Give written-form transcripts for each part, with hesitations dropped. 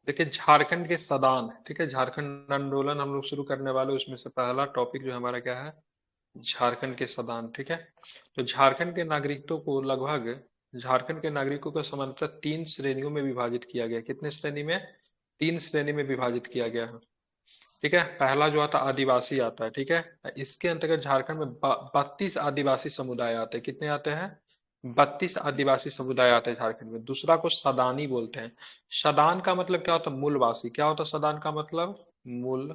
देखिए झारखंड के सदान, ठीक है, झारखंड आंदोलन हम लोग शुरू करने वाले, उसमें से पहला टॉपिक जो हमारा क्या है, झारखंड के सदान, ठीक है। तो झारखंड के नागरिकों को लगभग, झारखंड के नागरिकों को समांतर तीन श्रेणियों में विभाजित किया गया। कितने श्रेणी में? तीन श्रेणी में विभाजित किया गया है, ठीक है। पहला जो आता आदिवासी आता है, ठीक है। इसके अंतर्गत झारखंड में 32 आदिवासी समुदाय आते हैं। कितने आते हैं? 32 आदिवासी समुदाय आते हैं झारखंड में। दूसरा को सदानी बोलते हैं। सदान का मतलब क्या होता है? मूलवासी। क्या होता है सदान का मतलब? मूल,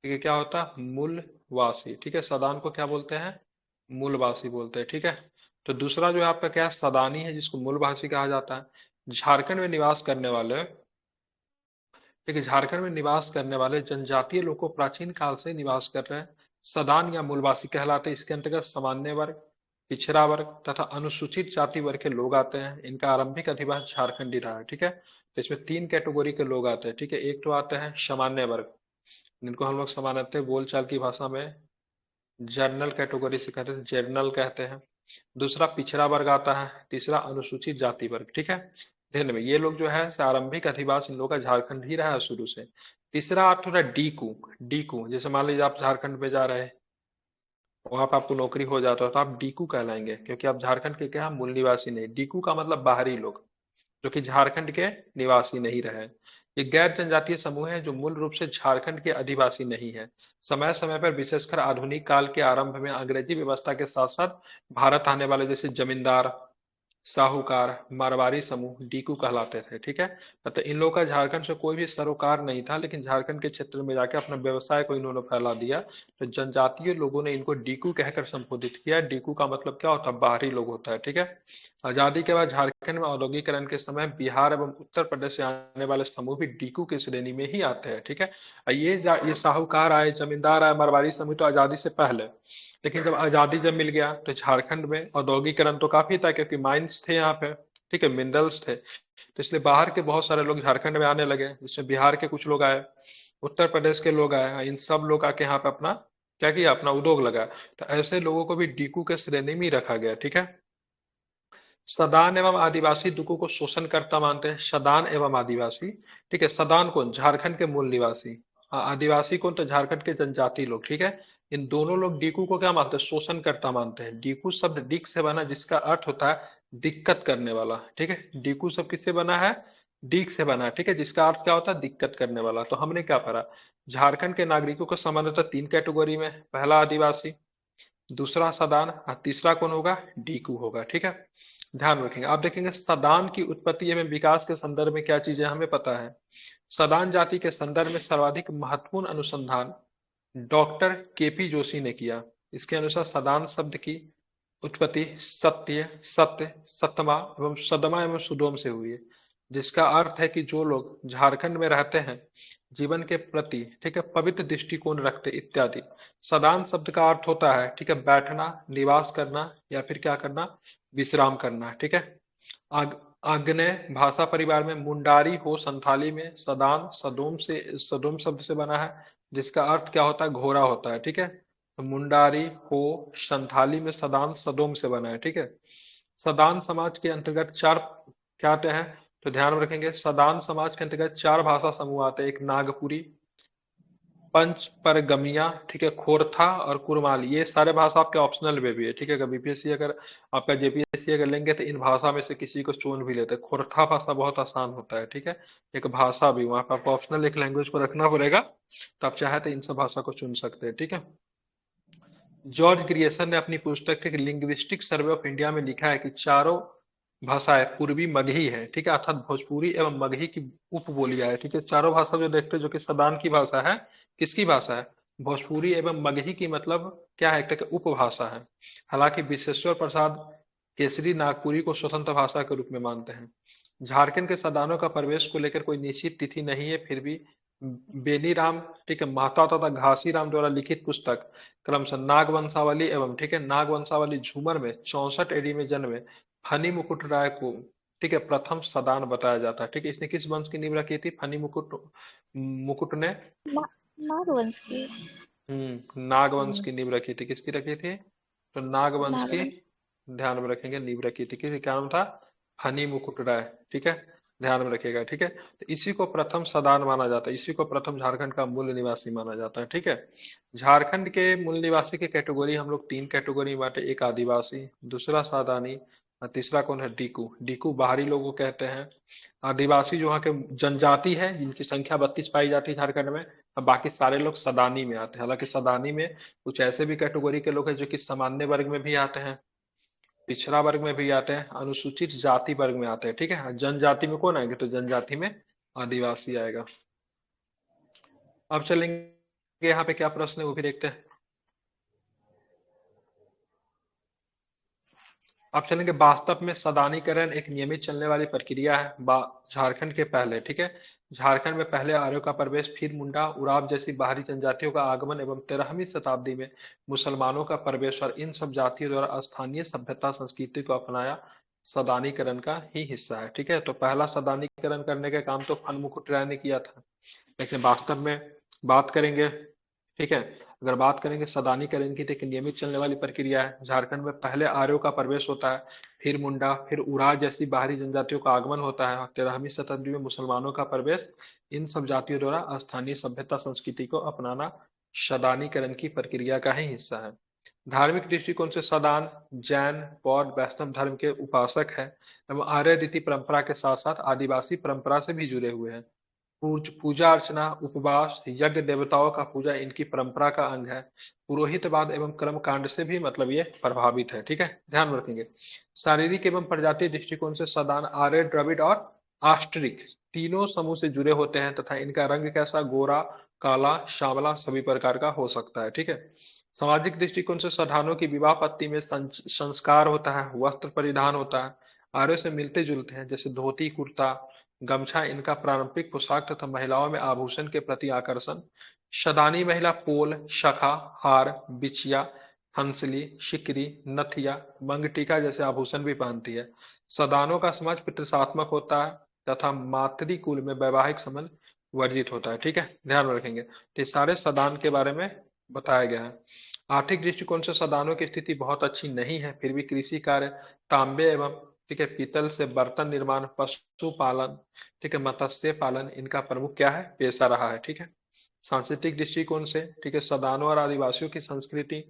ठीक है। क्या होता है? मूलवासी, ठीक है। सदान को क्या बोलते हैं? मूलवासी बोलते हैं, ठीक है। तो दूसरा जो है आपका क्या है? सदानी है, जिसको मूलवासी कहा जाता है। झारखंड में निवास करने वाले, देखिए झारखंड में निवास करने वाले जनजातीय लोग को प्राचीन काल से निवास कर रहे हैं सदान या मूलवासी कहलाते हैं। इसके अंतर्गत सामान्य वर्ग, पिछड़ा वर्ग तथा अनुसूचित जाति वर्ग के लोग आते हैं। इनका आरंभिक अधिवास झारखंड ही रहा है, ठीक है। तो इसमें तीन कैटेगरी के लोग आते हैं, ठीक है। एक तो आते हैं सामान्य वर्ग, जिनको हम लोग सामान्यतः बोलचाल की भाषा में जर्नल कैटेगरी से कहते हैं, जर्नल कहते हैं। दूसरा पिछड़ा वर्ग आता है। तीसरा अनुसूचित जाति वर्ग, ठीक है। ध्यान में ये लोग जो है से आरंभिक अधिवास इन लोगों का झारखंड ही रहा है शुरू से। तीसरा अर्थ होता है डीकू। डीकू जैसे मान लीजिए आप झारखंड में जा रहे हैं, वहां पर आपको नौकरी हो जाता है तो आप डीकू कहलाएंगे, क्योंकि आप झारखंड के क्या मूल निवासी नहीं। डीकू का मतलब बाहरी लोग, जो कि झारखंड के निवासी नहीं रहे। ये गैर जनजातीय समूह है जो मूल रूप से झारखंड के अधिवासी नहीं है। समय समय पर विशेषकर आधुनिक काल के आरंभ में अंग्रेजी व्यवस्था के साथ साथ भारत आने वाले जैसे जमींदार, साहूकार, मारवाड़ी समूह डीकू कहलाते थे, ठीक है। मतलब इन लोगों का झारखंड से कोई भी सरोकार नहीं था, लेकिन झारखंड के क्षेत्र में जाकर अपना व्यवसाय को इन्होंने फैला दिया। तो जनजातीय लोगों ने इनको डीकू कहकर संबोधित किया। डीकू का मतलब क्या होता है? बाहरी लोग होता है, ठीक है। आजादी के बाद झारखंड में औद्योगिकरण के समय बिहार एवं उत्तर प्रदेश से आने वाले समूह भी डीकू की श्रेणी में ही आते हैं, ठीक है। ये साहूकार आए, जमींदार आए, मारवाड़ी समूह तो आजादी से पहले। लेकिन जब आजादी जब मिल गया तो झारखंड में औद्योगिकरण तो काफी था, क्योंकि माइंस थे यहाँ पे, ठीक है, मिनरल्स थे। तो इसलिए बाहर के बहुत सारे लोग झारखंड में आने लगे, जिसमें बिहार के कुछ लोग आए, उत्तर प्रदेश के लोग आए। इन सब लोग आके यहाँ पे अपना क्या किया? अपना उद्योग लगाया। तो ऐसे लोगों को भी डीकू के श्रेणी में ही रखा गया, ठीक है। सदान एवं आदिवासी दुखों को शोषणकर्ता मानते हैं। सदान एवं आदिवासी, ठीक है। सदान कौन? झारखंड के मूल निवासी। आदिवासी कौन? तो झारखंड के जनजाति लोग, ठीक है। इन दोनों लोग डीकू को क्या मानते हैं? शोषणकर्ता मानते हैं। डीकू शब्द डिक से बना, जिसका अर्थ होता है दिक्कत करने वाला, ठीक है। डीकू शब्द किससे बना है? डीक से बना है, ठीक है, जिसका अर्थ क्या होता है? दिक्कत करने वाला। तो हमने क्या पढ़ा? झारखंड के नागरिकों को सामान्यतः तीन कैटेगरी में, पहला आदिवासी, दूसरा सदान और तीसरा कौन होगा? डीकू होगा, ठीक है। ध्यान रखेंगे। आप देखेंगे सदान की उत्पत्ति एवं विकास के संदर्भ में क्या चीजें हमें पता है। सदान जाति के संदर्भ में सर्वाधिक महत्वपूर्ण अनुसंधान डॉक्टर केपी जोशी ने किया। इसके अनुसार सदान शब्द की उत्पत्ति सत्य, सत्य, सतमा एवं सदमा एवं सुदोम से हुई है, जिसका अर्थ है कि जो लोग झारखंड में रहते हैं, जीवन के प्रति, ठीक है, पवित्र दृष्टिकोण रखते इत्यादि। सदान शब्द का अर्थ होता है, ठीक है, बैठना, निवास करना या फिर क्या करना? विश्राम करना, ठीक है। आग आग्नेय भाषा परिवार में मुंडारी हो संथाली में सदान सदोम से, सदोम शब्द से बना है, जिसका अर्थ क्या होता है? घोड़ा होता है, ठीक है। तो मुंडारी हो संथाली में सदान सदोम से बना है, ठीक है। सदान समाज के अंतर्गत चार क्या आते हैं? तो ध्यान में रखेंगे, सदान समाज के अंतर्गत चार भाषा समूह आते हैं। एक नागपुरी, पंच परगमिया, ठीक है, खोरथा और कुरमाली। ये सारे भाषा आपके ऑप्शनल में भी है, ठीक है। अगर बीपीएससी अगर आपका जेपीएससी अगर लेंगे तो इन भाषा में से किसी को चुन भी लेते हैं। खोरथा भाषा बहुत आसान होता है, ठीक है। एक भाषा भी वहाँ पर आपको ऑप्शनल एक लैंग्वेज को रखना पड़ेगा, तो आप चाहे तो इन सब भाषा को चुन सकते हैं, ठीक है। जॉर्ज ग्रियर्सन ने अपनी पुस्तक लिंग्विस्टिक सर्वे ऑफ इंडिया में लिखा है कि चारों भाषाएं पूर्वी मगही है, ठीक है, अर्थात भोजपुरी एवं मगही की उपबोलियां है, ठीक है। चारों भाषा जो देखते हैं, जो कि सदान की भाषा है, किसकी भाषा है? भोजपुरी एवं मगही की, मतलब क्या है? एक तरह की उपभाषा है। हालांकि विश्वेश्वर प्रसाद केसरी नागपुरी को स्वतंत्र भाषा के रूप में मानते हैं। झारखंड के सदानों का प्रवेश को लेकर कोई निश्चित तिथि नहीं है, फिर भी बेनीराम, ठीक है, महता तथा घासीराम द्वारा लिखित पुस्तक क्रमशः नागवंशावली एवं, ठीक है, नागवंशावली झूमर में 64 एडी में जन्मे फनी मुकुट राय को, ठीक है, प्रथम सदान बताया जाता है, ठीक है। इसने किस वंश की नींव रखी थी? फनी मुकुट, मुकुट ने ना, नागवंश की। नागवंश हम्म, की नींव रखी थी। किसकी रखी थी? तो नागवंश की, नागवंश। ध्यान में रखेंगे, नींव रखी थी। किसी क्या नाम था? फनी मुकुट राय, ठीक है। ध्यान में रखिएगा, ठीक है। तो इसी को प्रथम सदान माना जाता है, इसी को प्रथम झारखंड का मूल निवासी माना जाता है, ठीक है। झारखंड के मूल निवासी की कैटेगरी हम लोग तीन कैटेगरी में बांटे, एक आदिवासी, दूसरा सादानी और तीसरा कौन है, डीकू। डीकू बाहरी लोगों को कहते हैं। आदिवासी जो वहाँ के जनजाति है जिनकी संख्या 32 पाई जाती है झारखंड में, और बाकी सारे लोग सदानी में आते हैं। हालांकि सदानी में कुछ ऐसे भी कैटेगरी के लोग हैं जो कि सामान्य वर्ग में भी आते हैं, पिछड़ा वर्ग में भी आते हैं, अनुसूचित जाति वर्ग में आते हैं, ठीक है। जनजाति में कौन आएंगे, तो जनजाति में आदिवासी आएगा। अब चलेंगे यहाँ पे क्या प्रश्न है वो भी देखते हैं। अब चलेंगे, वास्तव में सदानीकरण एक नियमित चलने वाली प्रक्रिया है झारखंड के पहले, ठीक है। झारखंड में पहले आर्यों का प्रवेश, फिर मुंडा उराव जैसी बाहरी जनजातियों का आगमन एवं 13वीं शताब्दी में मुसलमानों का प्रवेश और इन सब जातियों द्वारा स्थानीय सभ्यता संस्कृति को अपनाया सदानीकरण का ही हिस्सा है, ठीक है। तो पहला सदानीकरण करने का काम तो फन राय ने किया था, लेकिन वास्तव में बात करेंगे, ठीक है, अगर बात करेंगे सदानीकरण की तो एक नियमित चलने वाली प्रक्रिया है। झारखंड में पहले आर्यों का प्रवेश होता है, फिर मुंडा, फिर उराव जैसी बाहरी जनजातियों का आगमन होता है और 13वीं शताब्दी में मुसलमानों का प्रवेश, इन सब जातियों द्वारा स्थानीय सभ्यता संस्कृति को अपनाना सदानीकरण की प्रक्रिया का ही हिस्सा है। धार्मिक दृष्टिकोण से सदान जैन, बौद्ध, वैष्णव धर्म के उपासक है एवं आर्य रीति परंपरा के साथ साथ आदिवासी परंपरा से भी जुड़े हुए हैं। पूजा अर्चना, उपवास, यज्ञ, देवताओं का पूजा इनकी परंपरा का अंग है। पुरोहितवाद एवं कर्म कांड से भी मतलब ये प्रभावित है, ठीक है, ध्यान में रखेंगे। शारीरिक एवं प्रजातीय दृष्टिकोण से सदान आर्य, द्रविड़ और आष्ट्रिक तीनों समूह से जुड़े होते हैं तथा इनका रंग कैसा, गोरा, काला, सांवला सभी प्रकार का हो सकता है, ठीक है। सामाजिक दृष्टिकोण से सदानों की विवाह पत्ती में संस्कार होता है, वस्त्र परिधान होता है, आर्यों से मिलते जुलते हैं, जैसे धोती, कुर्ता, गमछा इनका पारंपरिक पोशाक तथा महिलाओं में आभूषण के प्रति आकर्षण। शदानी महिला पोल, शखा, हार, बिछिया, हंसली, शिकरी, नथिया, मंगटीका जैसे आभूषण भी पहनती है। सदानों का समाज पितृसात्मक होता है तथा मातृकुल में वैवाहिक संबंध वर्जित होता है, ठीक है, ध्यान में रखेंगे। तो ये सारे सदान के बारे में बताया गया है। आर्थिक दृष्टिकोण से सदानों की स्थिति बहुत अच्छी नहीं है, फिर भी कृषि कार्य, तांबे एवं, ठीक है, पीतल से बर्तन निर्माण, पशुपालन, ठीक है, मत्स्य पालन इनका प्रमुख क्या है, पेशा रहा है, ठीक है। सांस्कृतिक दृष्टिकोण से, ठीक है, सदानों और आदिवासियों की संस्कृति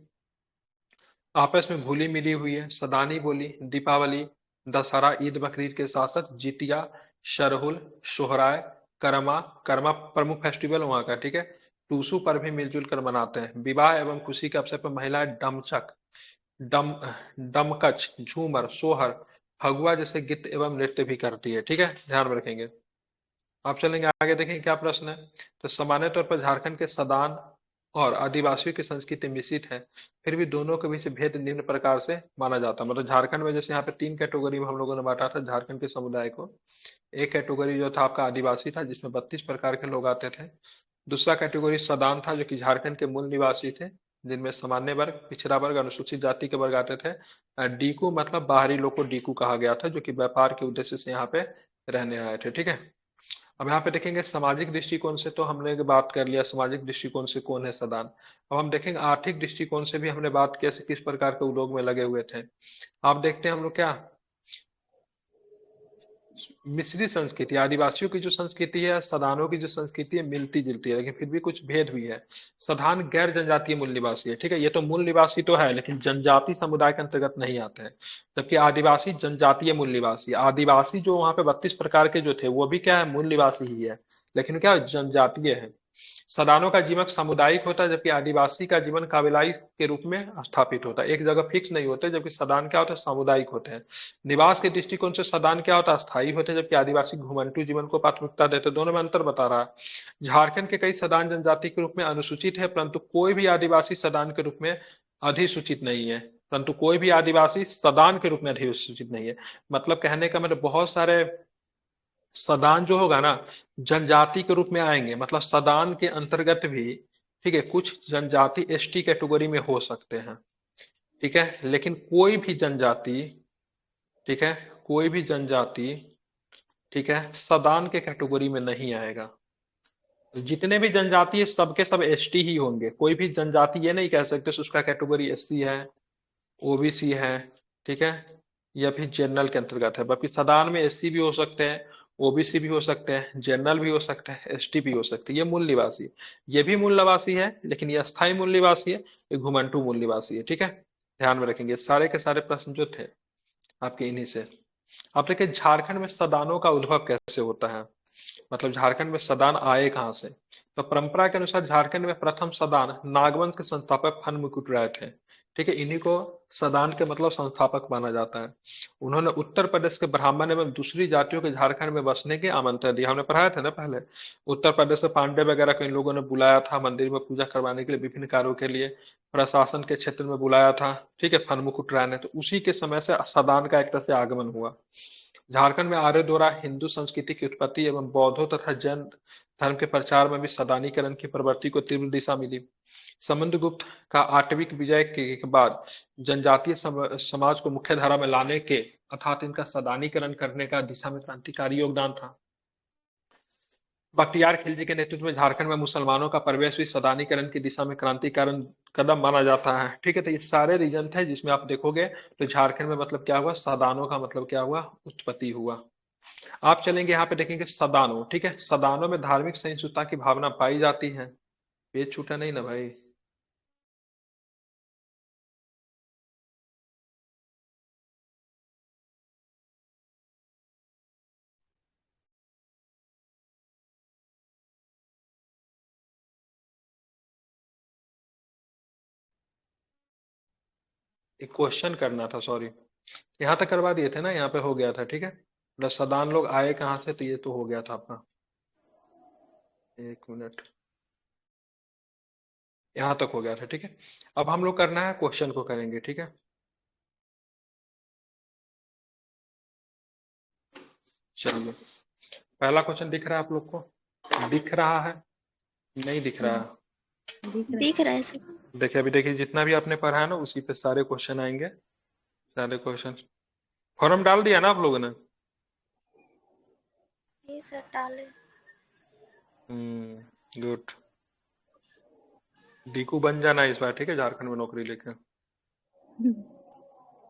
आपस में घुली मिली हुई है। सदानी बोली दीपावली, दशहरा, ईद, बकरीद के साथ साथ जितिया, सरहुल, सोहराय, करमा, करमा प्रमुख फेस्टिवल वहाँ का, ठीक है। टूसू पर भी मिलजुल कर मनाते हैं। विवाह एवं खुशी के अवसर पर महिलाएं डमचक, डम डमकच, झूमर, सोहर, फगुआ जैसे गीत एवं नृत्य भी करती है, ठीक है, ध्यान में रखेंगे। आप चलेंगे आगे, देखें क्या प्रश्न है। तो सामान्य तौर पर झारखंड के सदान और आदिवासियों की संस्कृति मिश्रित है, फिर भी दोनों के बीच भेद निम्न प्रकार से माना जाता है। मतलब झारखंड में जैसे यहाँ पे तीन कैटेगरी में हम लोगों ने बांटा था झारखंड के समुदाय को। एक कैटेगरी जो था आपका आदिवासी था जिसमें 32 प्रकार के लोग आते थे। दूसरा कैटेगरी सदान था जो कि झारखंड के मूल निवासी थे, जिनमें सामान्य वर्ग, पिछड़ा वर्ग, अनुसूचित जाति के वर्ग आते थे। डीकू मतलब बाहरी लोग को डीकू कहा गया था जो कि व्यापार के उद्देश्य से यहाँ पे रहने आए थे, ठीक है। अब यहाँ पे देखेंगे सामाजिक दृष्टिकोण से, तो हमने बात कर लिया सामाजिक दृष्टिकोण से कौन है सदान। अब हम देखेंगे आर्थिक दृष्टिकोण से भी हमने बात किया, किस प्रकार के उद्योग में लगे हुए थे। आप देखते हैं हम लोग क्या, मिश्रित संस्कृति, आदिवासियों की जो संस्कृति है सदानों की जो संस्कृति है मिलती जुलती है, लेकिन फिर भी कुछ भेद भी है। सदान गैर जनजातीय मूल निवासी है, ठीक है, ये तो मूल निवासी तो है लेकिन जनजाति समुदाय के अंतर्गत नहीं आते हैं। जबकि आदिवासी जनजातीय मूल निवासी, आदिवासी जो वहां पे 32 प्रकार के जो थे वो भी क्या है, मूल निवासी ही है, लेकिन क्या जनजातीय है। सदानों का जीवन सामुदायिक होता है जबकि आदिवासी का जीवन काबिलाई के रूप में स्थापित होता है, एक जगह फिक्स नहीं होते, जबकि सदान क्या होता है, सामुदायिक होते हैं। निवास के दृष्टिकोण से सदान क्या होता है, स्थायी होते हैं, जबकि आदिवासी घुमंटू जीवन को प्राथमिकता देते हैं। दोनों में अंतर बता रहा है। झारखंड के कई सदान जनजाति के रूप में अनुसूचित है, परंतु कोई भी आदिवासी सदान के रूप में अधिसूचित नहीं है, परंतु कोई भी आदिवासी सदान के रूप में अधिसूचित नहीं है। मतलब कहने का मतलब बहुत सारे सदान जो होगा ना जनजाति के रूप में आएंगे, मतलब सदान के अंतर्गत भी, ठीक है, कुछ जनजाति एसटी कैटेगरी में हो सकते हैं, ठीक है, लेकिन कोई भी जनजाति, ठीक है, कोई भी जनजाति, ठीक है, सदान के कैटेगरी में नहीं आएगा। जितने भी जनजाति है सबके सब एसटी ही होंगे, कोई भी जनजाति ये नहीं कह सकते उसका कैटेगरी एससी है, ओबीसी है, ठीक है, या फिर जनरल के अंतर्गत है, बल्कि सदान में एससी भी हो सकते हैं, ओबीसी भी हो सकते हैं, जनरल भी हो सकते हैं, एसटी भी हो सकते हैं। ये मूल निवासी है। ये भी मूल निवासी है, लेकिन ये अस्थाई मूल निवासी है, ये घुमंटू मूल निवासी है। ठीक है, ध्यान में रखेंगे। सारे के सारे प्रश्न जो थे आपके इन्हीं से। अब देखिए झारखंड में सदानों का उद्भव कैसे होता है, मतलब झारखंड में सदान आए कहाँ से। तो परंपरा के अनुसार झारखंड में प्रथम सदान नागवंश के संस्थापक फन मुकुट राय थे। ठीक है, इन्हीं को सदान के मतलब संस्थापक माना जाता है। उन्होंने उत्तर प्रदेश के ब्राह्मण एवं दूसरी जातियों के झारखंड में बसने की आमंत्रण दिया। हमने पढ़ाया था ना पहले, उत्तर प्रदेश से पांडे वगैरह को इन लोगों ने बुलाया था मंदिर में पूजा करवाने के लिए, विभिन्न कार्यों के लिए प्रशासन के क्षेत्र में बुलाया था। ठीक है, फन मुकुट राय ने, तो उसी के समय से सदान का एक तरह से आगमन हुआ। झारखंड में आर्यों द्वारा हिंदू संस्कृति की उत्पत्ति एवं बौद्धों तथा जैन धर्म के प्रचार में भी सदानीकरण की प्रवृत्ति को तीव्र दिशा मिली। समुद्रगुप्त का आटविक विजय के बाद जनजातीय समाज को मुख्य धारा में लाने के अर्थात इनका सदानीकरण करने का दिशा में क्रांतिकारी योगदान था। बख्तियार खिलजी के नेतृत्व में झारखंड में मुसलमानों का प्रवेश भी सदानीकरण की दिशा में क्रांतिकारी कदम माना जाता है। ठीक है, तो ये सारे रीजन थे जिसमें आप देखोगे तो झारखंड में मतलब क्या हुआ, सदानों का मतलब क्या हुआ, उत्पत्ति हुआ। आप चलेंगे यहाँ पे देखेंगे सदानो। ठीक है, सदानो में धार्मिक सहिष्णुता की भावना पाई जाती है। पेज छूटा नहीं ना भाई। एक क्वेश्चन करना था, सॉरी। यहाँ तक करवा दिए थे ना, यहाँ पे हो गया था। ठीक है, मतलब सदान लोग आए कहाँ से, तो ये तो हो गया था अपना। एक मिनट, यहाँ तक हो गया था। ठीक है, अब हम लोग करना है क्वेश्चन को करेंगे। ठीक है, चलिए। पहला क्वेश्चन दिख रहा है आप लोग को, दिख रहा है, नहीं दिख रहा है। दिख रहा है सब। देखिए अभी देखिए, जितना भी आपने पढ़ा है ना उसी पे सारे क्वेश्चन आएंगे। सारे क्वेश्चन फॉर्म डाल दिया ना आप लोगों ने। ये सर डाले। गुड। डीकू बन जाना इस बार, ठीक है, झारखंड में नौकरी लेकर।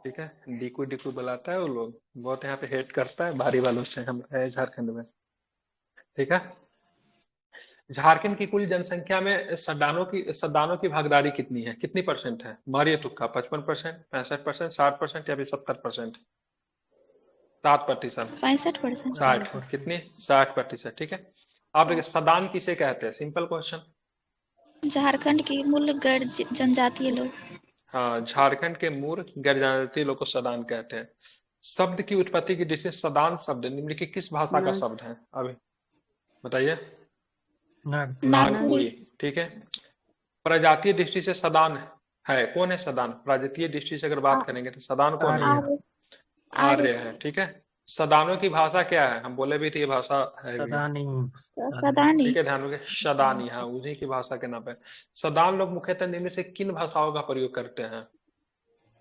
ठीक है, डीकू डीकू बुलाता है वो लोग, बहुत यहाँ पे हेट करता है बाहरी वालों से, हम है झारखंड में। ठीक है, झारखंड की कुल जनसंख्या में सदानों की भागीदारी कितनी है, कितनी परसेंट है, मारिए तुक्का। 55%, 65%, 60% या फिर 70%। 7%। 65%। 60 कितनी, 60%। ठीक है, आप देखिए सदान किसे कहते हैं, सिंपल क्वेश्चन। झारखंड की मूल गैर जनजातीय लोग। हाँ, झारखंड के मूल गैर जनजातीय लोग को सदान कहते हैं। शब्द की उत्पत्ति की दृष्टि से सदान शब्द निम्नलिखित किस भाषा का शब्द है, अभी बताइए। नागपुरी। नागपुरी। ठीक है, प्रजातीय दृष्टि से सदान है, कौन है सदान, प्रजातीय दृष्टि से अगर बात करेंगे तो सदान कौन है, आर्य। आर्य। आर्य है। ठीक है, सदानों की भाषा क्या है, हम बोले भी थे ये भाषा है भी। सदानी। ठीक है, ध्यान रखिए, सदानी, हाँ उन्हीं की भाषा के नाम पे। सदान लोग मुख्यतः निम्न से किन भाषाओं का प्रयोग करते हैं,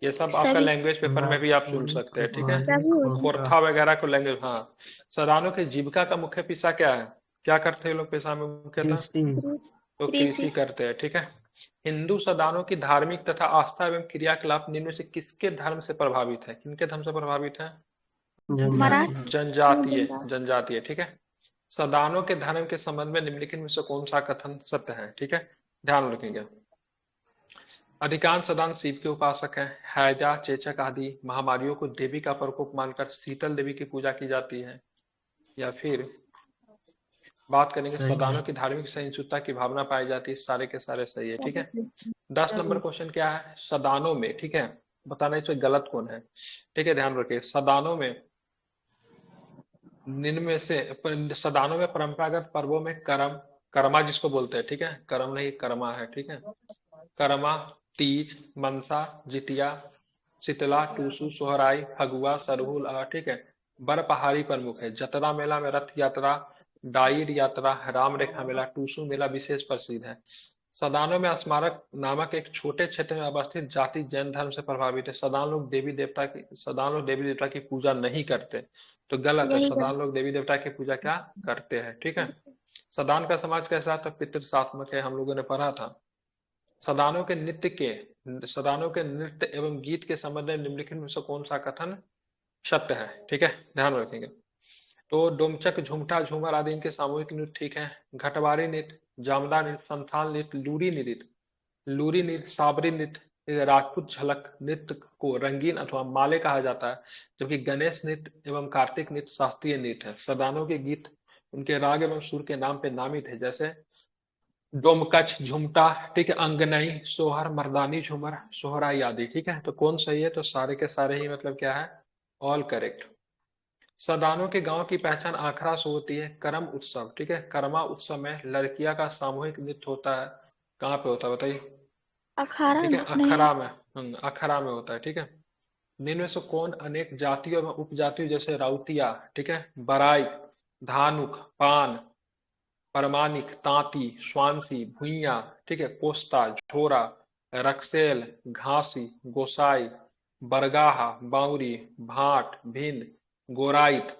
ये सब आपका सभी। लैंग्वेज पेपर में भी आप सुन सकते हैं। ठीक है, सभी होते हैं। खोरथा वगैरह को लैंग्वेज, हाँ। सदानों की जीविका का मुख्य पेशा क्या है, क्या करते हैं लोग पेशा में मुख्यतः, तो कृषि। कृषि करते हैं। ठीक है, हिंदू सदानों की धार्मिक तथा आस्था एवं क्रियाकलाप निम्न से किसके धर्म से प्रभावित है, किनके धर्म से प्रभावित है, मराठी। जनजातीय, जनजातीय। ठीक है, सदानों के धर्म के संबंध में निम्नलिखित में से कौन सा कथन सत्य है। ठीक है, ध्यान रखेंगे। अधिकांश सदान शिव के उपासक हैं। हैजा चेचक आदि महामारियों को देवी का प्रकोप मानकर शीतल देवी की पूजा की जाती है। या फिर बात करेंगे सदानों की धार्मिक सहिष्णुता की भावना पाई जाती है, सारे के सारे सही है। ठीक है, 10 नंबर क्वेश्चन क्या है, सदानों में, ठीक है, बताना इसमें गलत कौन है। ठीक है, ध्यान रखिए, सदानों में निम्न में से सदानों में परंपरागत पर्वों में करम, करमा जिसको बोलते हैं, ठीक है, करम नहीं करमा है। ठीक है, करमा, तीज, मनसा, जितिया, शीतला, टूसू, सोहराई, फगुआ, सरहुल, ठीक है। बर पहाड़ी प्रमुख है। जतरा मेला में रथ यात्रा, डाइर यात्रा, राम रेखा मेला, टूसू मेला विशेष प्रसिद्ध है। सदानों में स्मारक नामक एक छोटे क्षेत्र में अवस्थित जाति जैन धर्म से प्रभावित है। सदान लोग देवी देवता की पूजा नहीं करते, तो गलत है। यही सदान लोग देवी देवता की पूजा क्या करते हैं। ठीक है, सदान का समाज कैसा है, तो पितृसात्मक है, हम लोगों ने पढ़ा था। सदानों के नृत्य के सदानों के नृत्य एवं गीत के संबंध में निम्नलिखित में से कौन सा कथन सत्य है। ठीक है, ध्यान रखेंगे। तो डोमचक, झुमटा, झूमर आदि इनके सामूहिक नृत्य, ठीक है। घटवारी नृत्य, जामदा नृत्य, संथाल नृत्य, लूरी नृत्य, लूरी नृत्य, साबरी नृत्य, राजपूत झलक नृत्य को रंगीन अथवा माले कहा जाता है, जबकि गणेश नृत्य एवं कार्तिक नृत्य शास्त्रीय नृत्य है। सदानों के गीत उनके राग एवं सुर के नाम पे नामित है, जैसे डोमकच, झुमटा, ठीक है, अंगनई, सोहर, मर्दानी झूमर, सोहराई आदि, ठीक है। तो कौन सही है? तो सारे के सारे ही मतलब क्या है, ऑल करेक्ट। सदानों के गांव की पहचान आखड़ा से होती है। करम उत्सव, ठीक है, कर्मा उत्सव में लड़कियां का सामूहिक नृत्य होता है। कहाँ पे होता है बताइए? अखाड़ा ठीक है, नहीं। अखरा में। अखरा में होता है, ठीक है। निम्न में से कौन अनेक जातियों एवं उपजातियों जैसे राउतिया, ठीक है, बराई, धानुक, पान, परमानिक, तांती, स्वांसी, भुइयां, ठीक है, कोस्ता, झोरा, रक्सेल, घासी, गोसाई, बरगाहा, बाउरी, भाट, भिंड, गोराइट,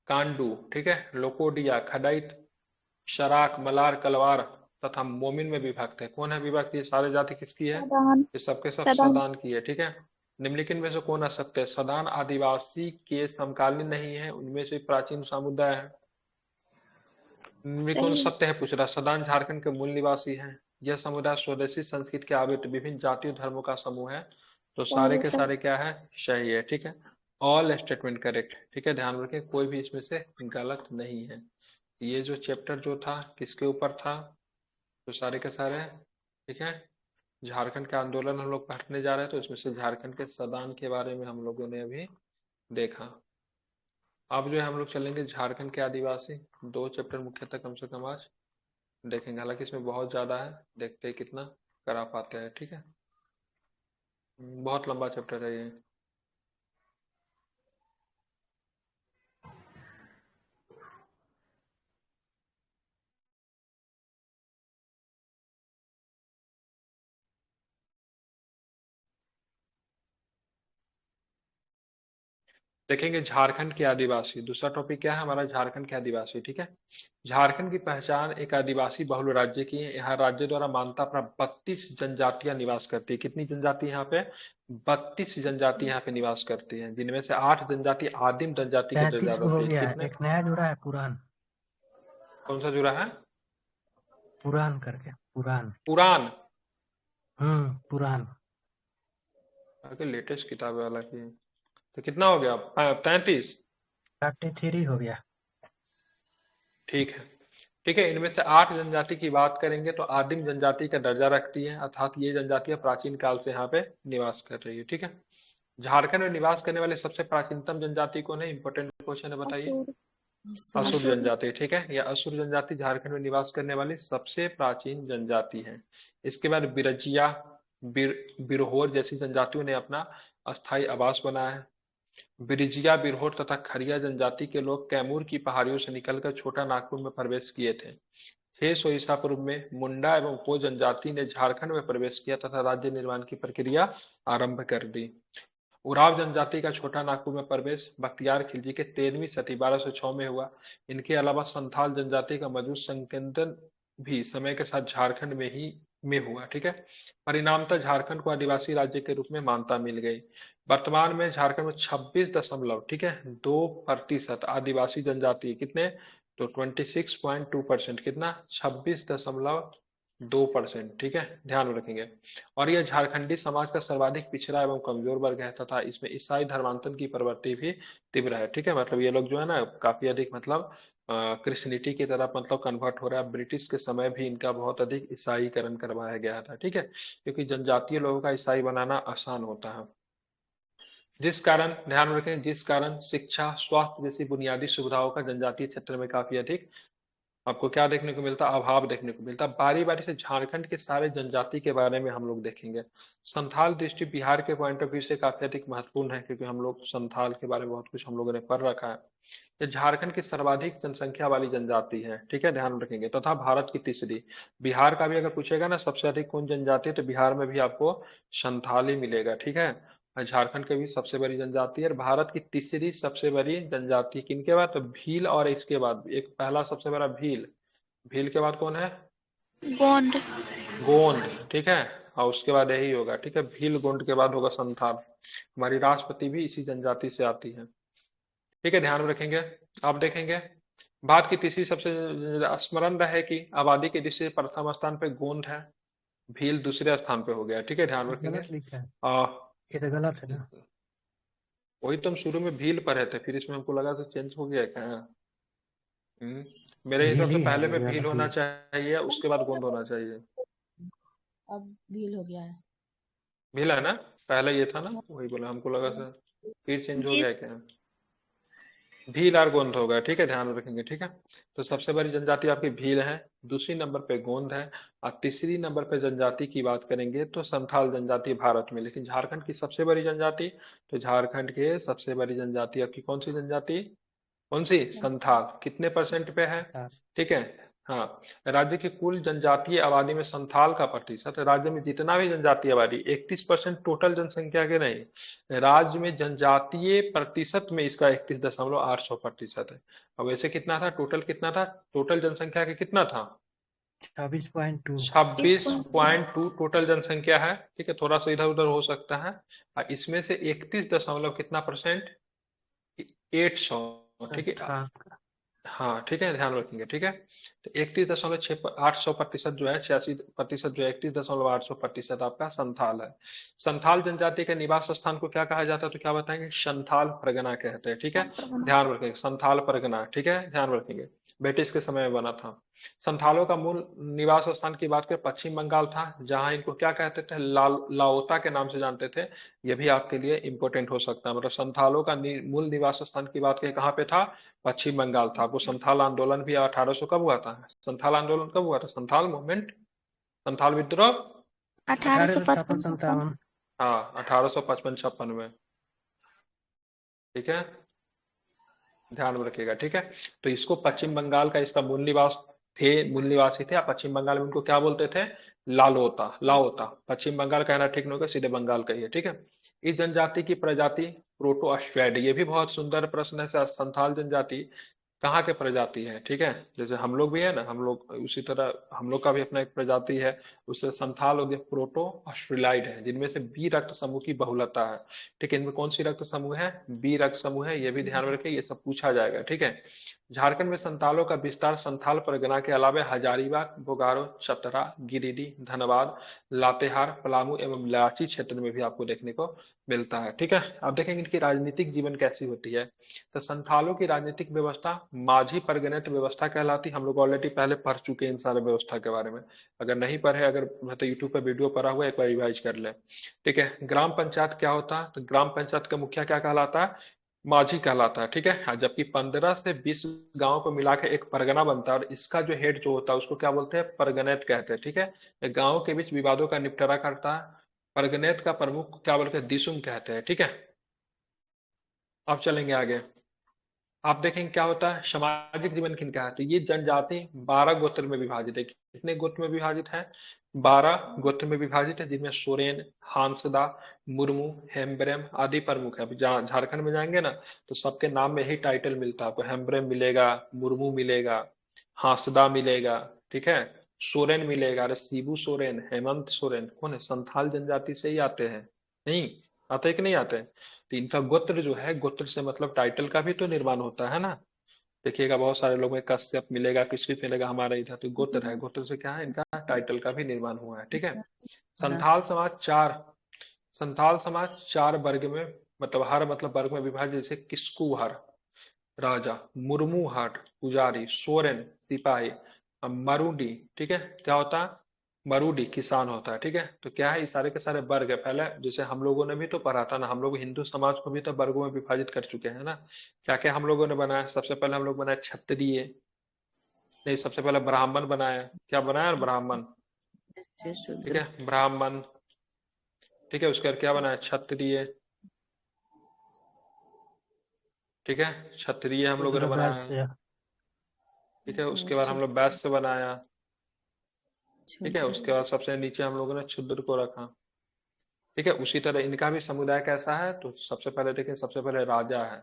कांडू, ठीक है, लोकोडिया, खडाइट, शराक, मलार, कलवार तथा मोमिन में विभक्त है। कौन है विभक्त? ये सारे जाति किसकी है? सदान। ये सबके सब सदान। सदान की है, ठीक है। निम्नलिखित में से कौन असत्य है? सदान आदिवासी के समकालीन नहीं है, उनमें से प्राचीन समुदाय है। कौन सही। सत्य है पूछ रहा? सदान झारखंड के मूल निवासी हैं। यह समुदाय स्वदेशी संस्कृति के आवित विभिन्न जातियों धर्मों का समूह है। तो सही सारे है के सर। सारे क्या है? सही है, ठीक है। ऑल स्टेटमेंट करेक्ट, ठीक है। ध्यान रखें कोई भी इसमें से गलत नहीं है। ये जो चैप्टर जो था किसके ऊपर था? तो सारे के सारे, ठीक है, झारखंड के आंदोलन हम लोग पढ़ने जा रहे हैं, तो इसमें से झारखंड के सदान के बारे में हम लोगों ने अभी देखा। अब जो है हम लोग चलेंगे झारखंड के आदिवासी। दो चैप्टर मुख्यतः कम से कम आज देखेंगे, हालांकि इसमें बहुत ज्यादा है, देखते हैं कितना करा पाते हैं, ठीक है। बहुत लंबा चैप्टर है ये। देखेंगे झारखंड के आदिवासी। दूसरा टॉपिक क्या है हमारा? झारखंड के आदिवासी, ठीक है। झारखंड की पहचान एक आदिवासी बहुल राज्य की है। यहाँ राज्य द्वारा मान्यता प्राप्त 32 जनजातियां निवास करती है। कितनी जनजाति यहाँ पे? 32 जनजाति यहाँ पे निवास करती है, जिनमें से 8 जनजाति आदिम जनजाति के दर्जा 33 हो देती है। गया है, कितने? एक नया जुड़ा है पुरान। कौन सा जुड़ा है? पुरान करके पुरान। पुराण? पुरान। लेटेस्ट किताब है हालांकि। तो कितना हो गया? 33। 33 हो गया। ठीक है, ठीक है। इनमें से 8 जनजाति की बात करेंगे तो आदिम जनजाति का दर्जा रखती है, अर्थात ये जनजातियां प्राचीन काल से यहाँ पे निवास कर रही है, ठीक है। झारखंड में निवास करने वाले सबसे प्राचीनतम जनजाति कौन है? इंपोर्टेंट क्वेश्चन है, बताइए। असुर। असुर असुर। जनजाति, ठीक है। यह असुर जनजाति झारखंड में निवास करने वाली सबसे प्राचीन जनजाति है। इसके बाद बिरजिया, बिरहोर जैसी जनजातियों ने अपना अस्थायी आवास बनाया है। बिरिजिया, बिरहोर तथा खरिया जनजाति के लोग कैमूर की पहाड़ियों से निकलकर छोटा नागपुर में प्रवेश किए थे। 600 ईसा पूर्व में मुंडा एवं को जनजाति ने झारखंड में प्रवेश किया तथा राज्य निर्माण की प्रक्रिया आरंभ कर दी। उराव जनजाति का छोटा नागपुर में प्रवेश बख्तियार खिलजी के 13वीं सदी 1206 में हुआ। इनके अलावा संथाल जनजाति का मजबूत संकेंद्रण भी समय के साथ झारखंड में हुआ, ठीक है। परिणामतः झारखंड को आदिवासी राज्य के रूप में मान्यता मिल गई। वर्तमान में झारखंड में 26 दशमलव, ठीक है, 2% आदिवासी जनजाति। कितने? तो 26.2%। कितना? 26.2%, ठीक है, ध्यान में रखेंगे। और यह झारखंडी समाज का सर्वाधिक पिछड़ा एवं कमजोर वर्ग है तथा इसमें ईसाई धर्मांतरण की प्रवृत्ति भी तीव्र है, ठीक है। मतलब ये लोग जो है ना काफी अधिक मतलब क्रिश्चियनिटी की तरफ मतलब कन्वर्ट हो रहा है। ब्रिटिश के समय भी इनका बहुत अधिक ईसाईकरण करवाया गया था, ठीक है, क्योंकि जनजातीय लोगों का ईसाई बनाना आसान होता है। जिस कारण, ध्यान रखें, जिस कारण शिक्षा, स्वास्थ्य जैसी बुनियादी सुविधाओं का जनजातीय क्षेत्र में काफी अधिक आपको क्या देखने को मिलता? अभाव देखने को मिलता। बारी बारी से झारखंड के सारे जनजाति के बारे में हम लोग देखेंगे। संथाल दृष्टि बिहार के पॉइंट ऑफ व्यू से काफी अधिक महत्वपूर्ण है, क्योंकि हम लोग संथाल के बारे में बहुत कुछ हम लोगों ने पढ़ रखा है। ये झारखंड की सर्वाधिक जनसंख्या वाली जनजाति है, ठीक है, ध्यान रखेंगे, तथा भारत की तीसरी। बिहार का भी अगर पूछेगा ना सबसे अधिक कौन जनजाति है, तो बिहार में भी आपको संथाल ही मिलेगा, ठीक है। और झारखंड की भी सबसे बड़ी जनजाति है, और भारत की तीसरी सबसे बड़ी जनजाति किनके बाद? तो भील, और इसके बाद एक पहला सबसे बड़ा भील। भील के बाद कौन है? गोंड। गोंड, ठीक है। और उसके बाद यही होगा, ठीक है, भील गोंड के बाद होगा संथाल। हमारी राष्ट्रपति भी इसी जनजाति से आती है, ठीक है, ध्यान में रखेंगे। आप देखेंगे भारत की तीसरी सबसे स्मरण रहे कि आबादी की दृष्टि से प्रथम स्थान पे गोंड है, भील दूसरे स्थान पे हो गया, ठीक है, ध्यान रखेंगे। गलत लिखा है, आ, ये तो गलत है ना। वही तो हम शुरू में भील पढ़े थे, फिर इसमें हमको लगा तो चेंज हो गया क्या। मेरे हिसाब भील से ही है, पहले पे ये वाला भील होना भील। चाहिए, उसके बाद गोंद होना चाहिए। अब भील हो गया है। भील है ना, पहले ये था ना, वही बोला, हमको लगा था फिर चेंज हो जी गया क्या। भील और गोंद होगा, ठीक है, ध्यान रखेंगे, ठीक है। तो सबसे बड़ी जनजाति आपकी भील है, दूसरी नंबर पे गोंद है, और तीसरी नंबर पे जनजाति की बात करेंगे तो संथाल जनजाति भारत में। लेकिन झारखंड की सबसे बड़ी जनजाति, तो झारखंड के सबसे बड़ी जनजाति आपकी कौन सी जनजाति, कौन सी, संथाल। संथाल, कितने परसेंट पे है, हाँ, ठीक है। हाँ, राज्य की कुल जनजातीय आबादी में संथाल का प्रतिशत, राज्य में जितना भी जनजातीय आबादी 31% टोटल जनसंख्या के नहीं, राज्य में जनजातीय प्रतिशत में इसका 31.8% है। अब वैसे कितना था टोटल, कितना था टोटल जनसंख्या के, कितना था 26.2। 26.2 टोटल जनसंख्या है, ठीक है, थोड़ा सा इधर उधर हो सकता है। और इसमें से 31 दशमलव कितना परसेंट, 800, ठीक है। संस्थान। हाँ ठीक है, ध्यान रखेंगे, ठीक है। तो 31.8% जो है, 86% जो है, 31.8% आपका संथाल है। संथाल जनजाति के निवास स्थान को क्या कहा जाता है, तो क्या बताएंगे, संथाल परगना कहते हैं, ठीक है। परगना। ध्यान रखेंगे, संथाल परगना, ठीक है, ध्यान रखेंगे, ब्रिटिश के समय में बना था। संथालों का मूल निवास स्थान की बात करें, पश्चिम बंगाल था, जहां इनको क्या कहते थे, लाओता के नाम से जानते थे। ये भी आपके लिए इंपॉर्टेंट हो सकता है, मतलब संथालों का मूल निवास स्थान की बात करें कहाँ पे था, पश्चिम बंगाल था। आपको संथाल आंदोलन भी 1800 कब हुआ था, संथाल आंदोलन कब हुआ था, संथाल मूवमेंट, संथाल विद्रोह, 1857 1855-56। 57। हाँ 1855-56 में, ठीक है, ध्यान में रखिएगा, ठीक है। तो इसको पश्चिम बंगाल का इसका मूल निवास थे, मूल निवासी थे, पश्चिम बंगाल में उनको क्या बोलते थे, लालोता, लाओता। पश्चिम बंगाल कहना ठीक नहीं होगा, सीधे बंगाल का ही है, ठीक है। इस जनजाति की प्रजाति प्रोटो ऑस्ट्रेड, ये भी बहुत सुंदर प्रश्न है, संथाल जनजाति कहाँ के प्रजाति है, ठीक है। जैसे हम लोग भी है ना, हम लोग उसी तरह हम लोग का भी अपना एक प्रजाति है, उससे संथाल हो गया प्रोटो ऑस्ट्रेलाइड है, जिनमें से बी रक्त समूह की बहुलता है, ठीक है। इनमें कौन सी रक्त समूह है, बी रक्त समूह है, ये भी ध्यान में रखिए, ये सब पूछा जाएगा, ठीक है। झारखंड में संथालों का विस्तार संथाल परगना के अलावा हजारीबाग, बोकारो, चतरा, गिरिडीह, धनबाद, लातेहार, पलामू एवं लाची क्षेत्र में भी आपको देखने को मिलता है, ठीक है। अब देखेंगे इनकी राजनीतिक जीवन कैसी होती है। तो संथालों की राजनीतिक व्यवस्था माझी परगनेट व्यवस्था कहलाती, हम लोग ऑलरेडी पहले पढ़ चुके हैं इन सारे व्यवस्था के बारे में। अगर नहीं पढ़े, अगर तो यूट्यूब पर वीडियो पड़ा हुआ है, एक बार रिवाइज कर ले, ठीक है। ग्राम पंचायत क्या होता है, तो ग्राम पंचायत का मुखिया क्या कहलाता है, माझी कहलाता है, ठीक है। जबकि 15 से 20 गांव को मिला के एक परगना बनता है, और इसका जो हेड जो होता है उसको क्या बोलते हैं, परगनेत कहते हैं, ठीक है। गांव के बीच विवादों का निपटारा करता है। परगनेत का प्रमुख क्या बोलते हैं, दिसुम कहते हैं, ठीक है। अब चलेंगे आगे, आप देखेंगे क्या होता है, सामाजिक जीवन किनका है, तो ये जनजाति 12 गोत्र में विभाजित है। कितने गोत्र में विभाजित है, 12 गोत्र में विभाजित है, जिनमें सोरेन, हांसदा, मुर्मू, हेम्ब्रेम आदि प्रमुख है। अभी झारखंड में जाएंगे ना, तो सबके नाम में ही टाइटल मिलता है आपको, हेम्ब्रेम मिलेगा, मुर्मू मिलेगा, हांसदा मिलेगा, ठीक है, सोरेन मिलेगा। अरे शिबू सोरेन, हेमंत सोरेन कौन है, संथाल जनजाति से ही आते हैं, नहीं आते कि नहीं आते। तो इनका गोत्र जो है, गोत्र से मतलब टाइटल का भी तो निर्माण होता है ना। देखिएगा बहुत सारे लोग में कश्यप मिलेगा, किसलिप मिलेगा, हमारे इधर तो गोत्र है, गोत्र से क्या है, इनका टाइटल का भी निर्माण हुआ है, ठीक है। संथाल समाज चार, संथाल समाज 4 वर्ग में, मतलब हर मतलब वर्ग में विभाजित, जैसे किस्कुहर राजा, मुर्मू हट पुजारी, सोरेन सिपाही, मरूडी, ठीक है, क्या होता है, मरूडी किसान होता है, ठीक है। तो क्या है, ये सारे के सारे वर्ग है। पहले जैसे हम लोगों ने भी तो पढ़ा था ना, हम लोग हिंदू समाज को भी तो वर्गों में विभाजित कर चुके हैं ना। क्या क्या हम लोगों ने बनाया, सबसे पहले हम लोग बनाए क्षत्रिय, नहीं सबसे पहले ब्राह्मण बनाया, क्या बनाया, ब्राह्मण, जैसे ठीक शूद्र। है, ब्राह्मण, ठीक है। उसके बाद क्या बनाया, क्षत्रिय, ठीक है, क्षत्रिय हम लोगों ने शूद्र बनाया, वैश्य। ठीक है। उसके बाद हम लोग वैश्य बनाया, ठीक है। शूद्र। उसके बाद सबसे नीचे हम लोगों ने क्षुद्र को रखा, ठीक है। उसी तरह इनका भी समुदाय कैसा है, तो सबसे पहले देखिए, सबसे पहले राजा है,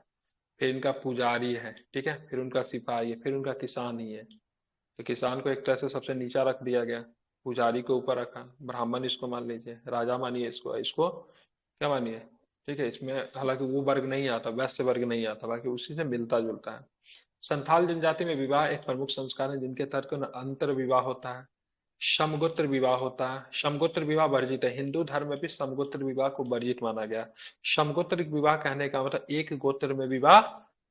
फिर इनका पुजारी है, ठीक है, फिर उनका सिपाही है, फिर उनका किसान ही है। तो किसान को एक तरह से सबसे नीचा रख दिया गया, पुजारी को ऊपर रखा, ब्राह्मण इसको मान लीजिए, राजा मानिए इसको, इसको क्या मानिए, ठीक है। इसमें हालांकि वो वर्ग नहीं आता, वैश्य वर्ग नहीं आता, बाकी उसी से मिलता जुलता है। संथाल जनजाति में विवाह एक प्रमुख संस्कार है जिनके तहत अंतर विवाह होता है, समगोत्र विवाह होता है। समगोत्र विवाह वर्जित है, हिंदू धर्म में भी समगोत्र विवाह को वर्जित माना गया। समगोत्र विवाह कहने का मतलब एक गोत्र में विवाह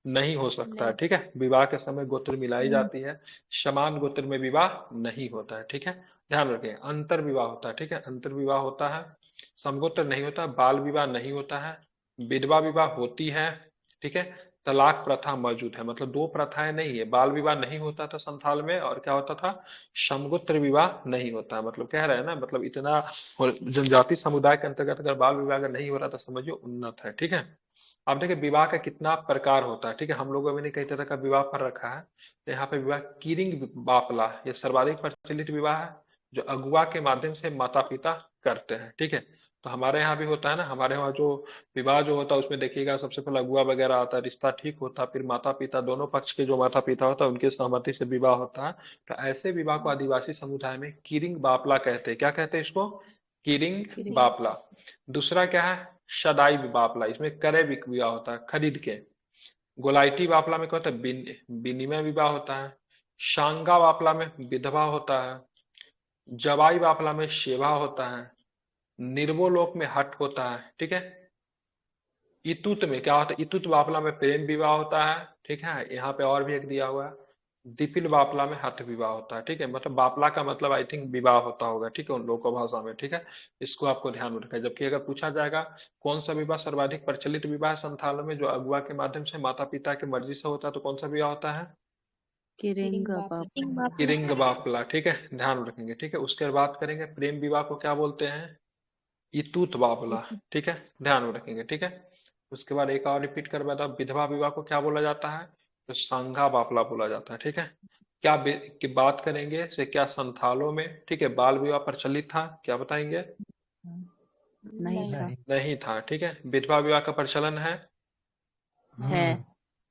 नहीं हो सकता है, नहीं। ठीक है। विवाह के समय गोत्र मिलाई जाती है, समान गोत्र में विवाह नहीं होता है, ठीक है। ध्यान रखें, अंतर विवाह होता है, ठीक है, अंतर विवाह होता है, समगोत्र नहीं होता, बाल विवाह नहीं होता है, विधवा विवाह होती है, ठीक है। तलाक प्रथा मौजूद है, मतलब दो प्रथाएं नहीं है, बाल विवाह नहीं होता था संथाल में, और क्या होता था, समगोत्र विवाह नहीं होता। मतलब कह रहे हैं ना, मतलब इतना जनजाति समुदाय के अंतर्गत अगर बाल विवाह अगर नहीं हो रहा तो समझिए उन्नत है, ठीक है। आप देखिए विवाह का कितना प्रकार होता है, ठीक है। हम लोगों ने कई तरह का विवाह पर रखा है, तो यहाँ पे विवाह कीरिंग बापला ये सर्वाधिक प्रचलित विवाह है, जो अगुआ के माध्यम से माता पिता करते हैं, ठीक है। तो हमारे यहाँ भी होता है ना, हमारे यहाँ जो विवाह जो होता है उसमें देखिएगा सबसे पहले अगुआ वगैरह आता है, रिश्ता ठीक होता है, फिर माता पिता दोनों पक्ष के जो माता पिता होता है उनकी सहमति से विवाह होता है। तो ऐसे विवाह को आदिवासी समुदाय में कीरिंग बापला कहते हैं। क्या कहते हैं इसको? कीरिंग किरिंग। बापला। दूसरा क्या है? सदाई बापला, इसमें क्रय विवाह होता है, खरीद के। गोलाइटी बापला में क्या होता है? विनिमय विवाह होता है। शांगा बापला में विधवा होता है। जवाई बापला में सेवा होता है। निर्वोलोक में हट होता है, ठीक है। इतुत में क्या होता है? इतुत बापला में प्रेम विवाह होता है, ठीक है। यहाँ पे और भी एक दिया हुआ है, दिपिल बापला में हठ विवाह होता है, ठीक है। मतलब बापला का मतलब आई थिंक विवाह होता होगा, ठीक है, उन लोगों को भाषा में, ठीक है। इसको आपको ध्यान में रखना है। जबकि अगर पूछा जाएगा कौन सा विवाह सर्वाधिक प्रचलित विवाह है संथालों में, जो अगुआ के माध्यम से माता पिता की मर्जी से होता है, तो कौन सा विवाह होता है? किरिंग किरिंग बापला। किरिंग बापला, ठीक है, ध्यान में रखेंगे, ठीक है। उसके बाद बात करेंगे प्रेम विवाह को क्या बोलते हैं? इतूत बापला, ठीक है, ध्यान में रखेंगे, ठीक है। उसके बाद एक और रिपीट कर बताओ, विधवा विवाह को क्या बोला जाता है? तो सांगा बापला बोला जाता है, ठीक है। क्या की बात करेंगे से क्या संथालों में, ठीक है, बाल विवाह प्रचलित था? क्या बताएंगे? नहीं था। नहीं था, ठीक है। विधवा विवाह का प्रचलन है? है।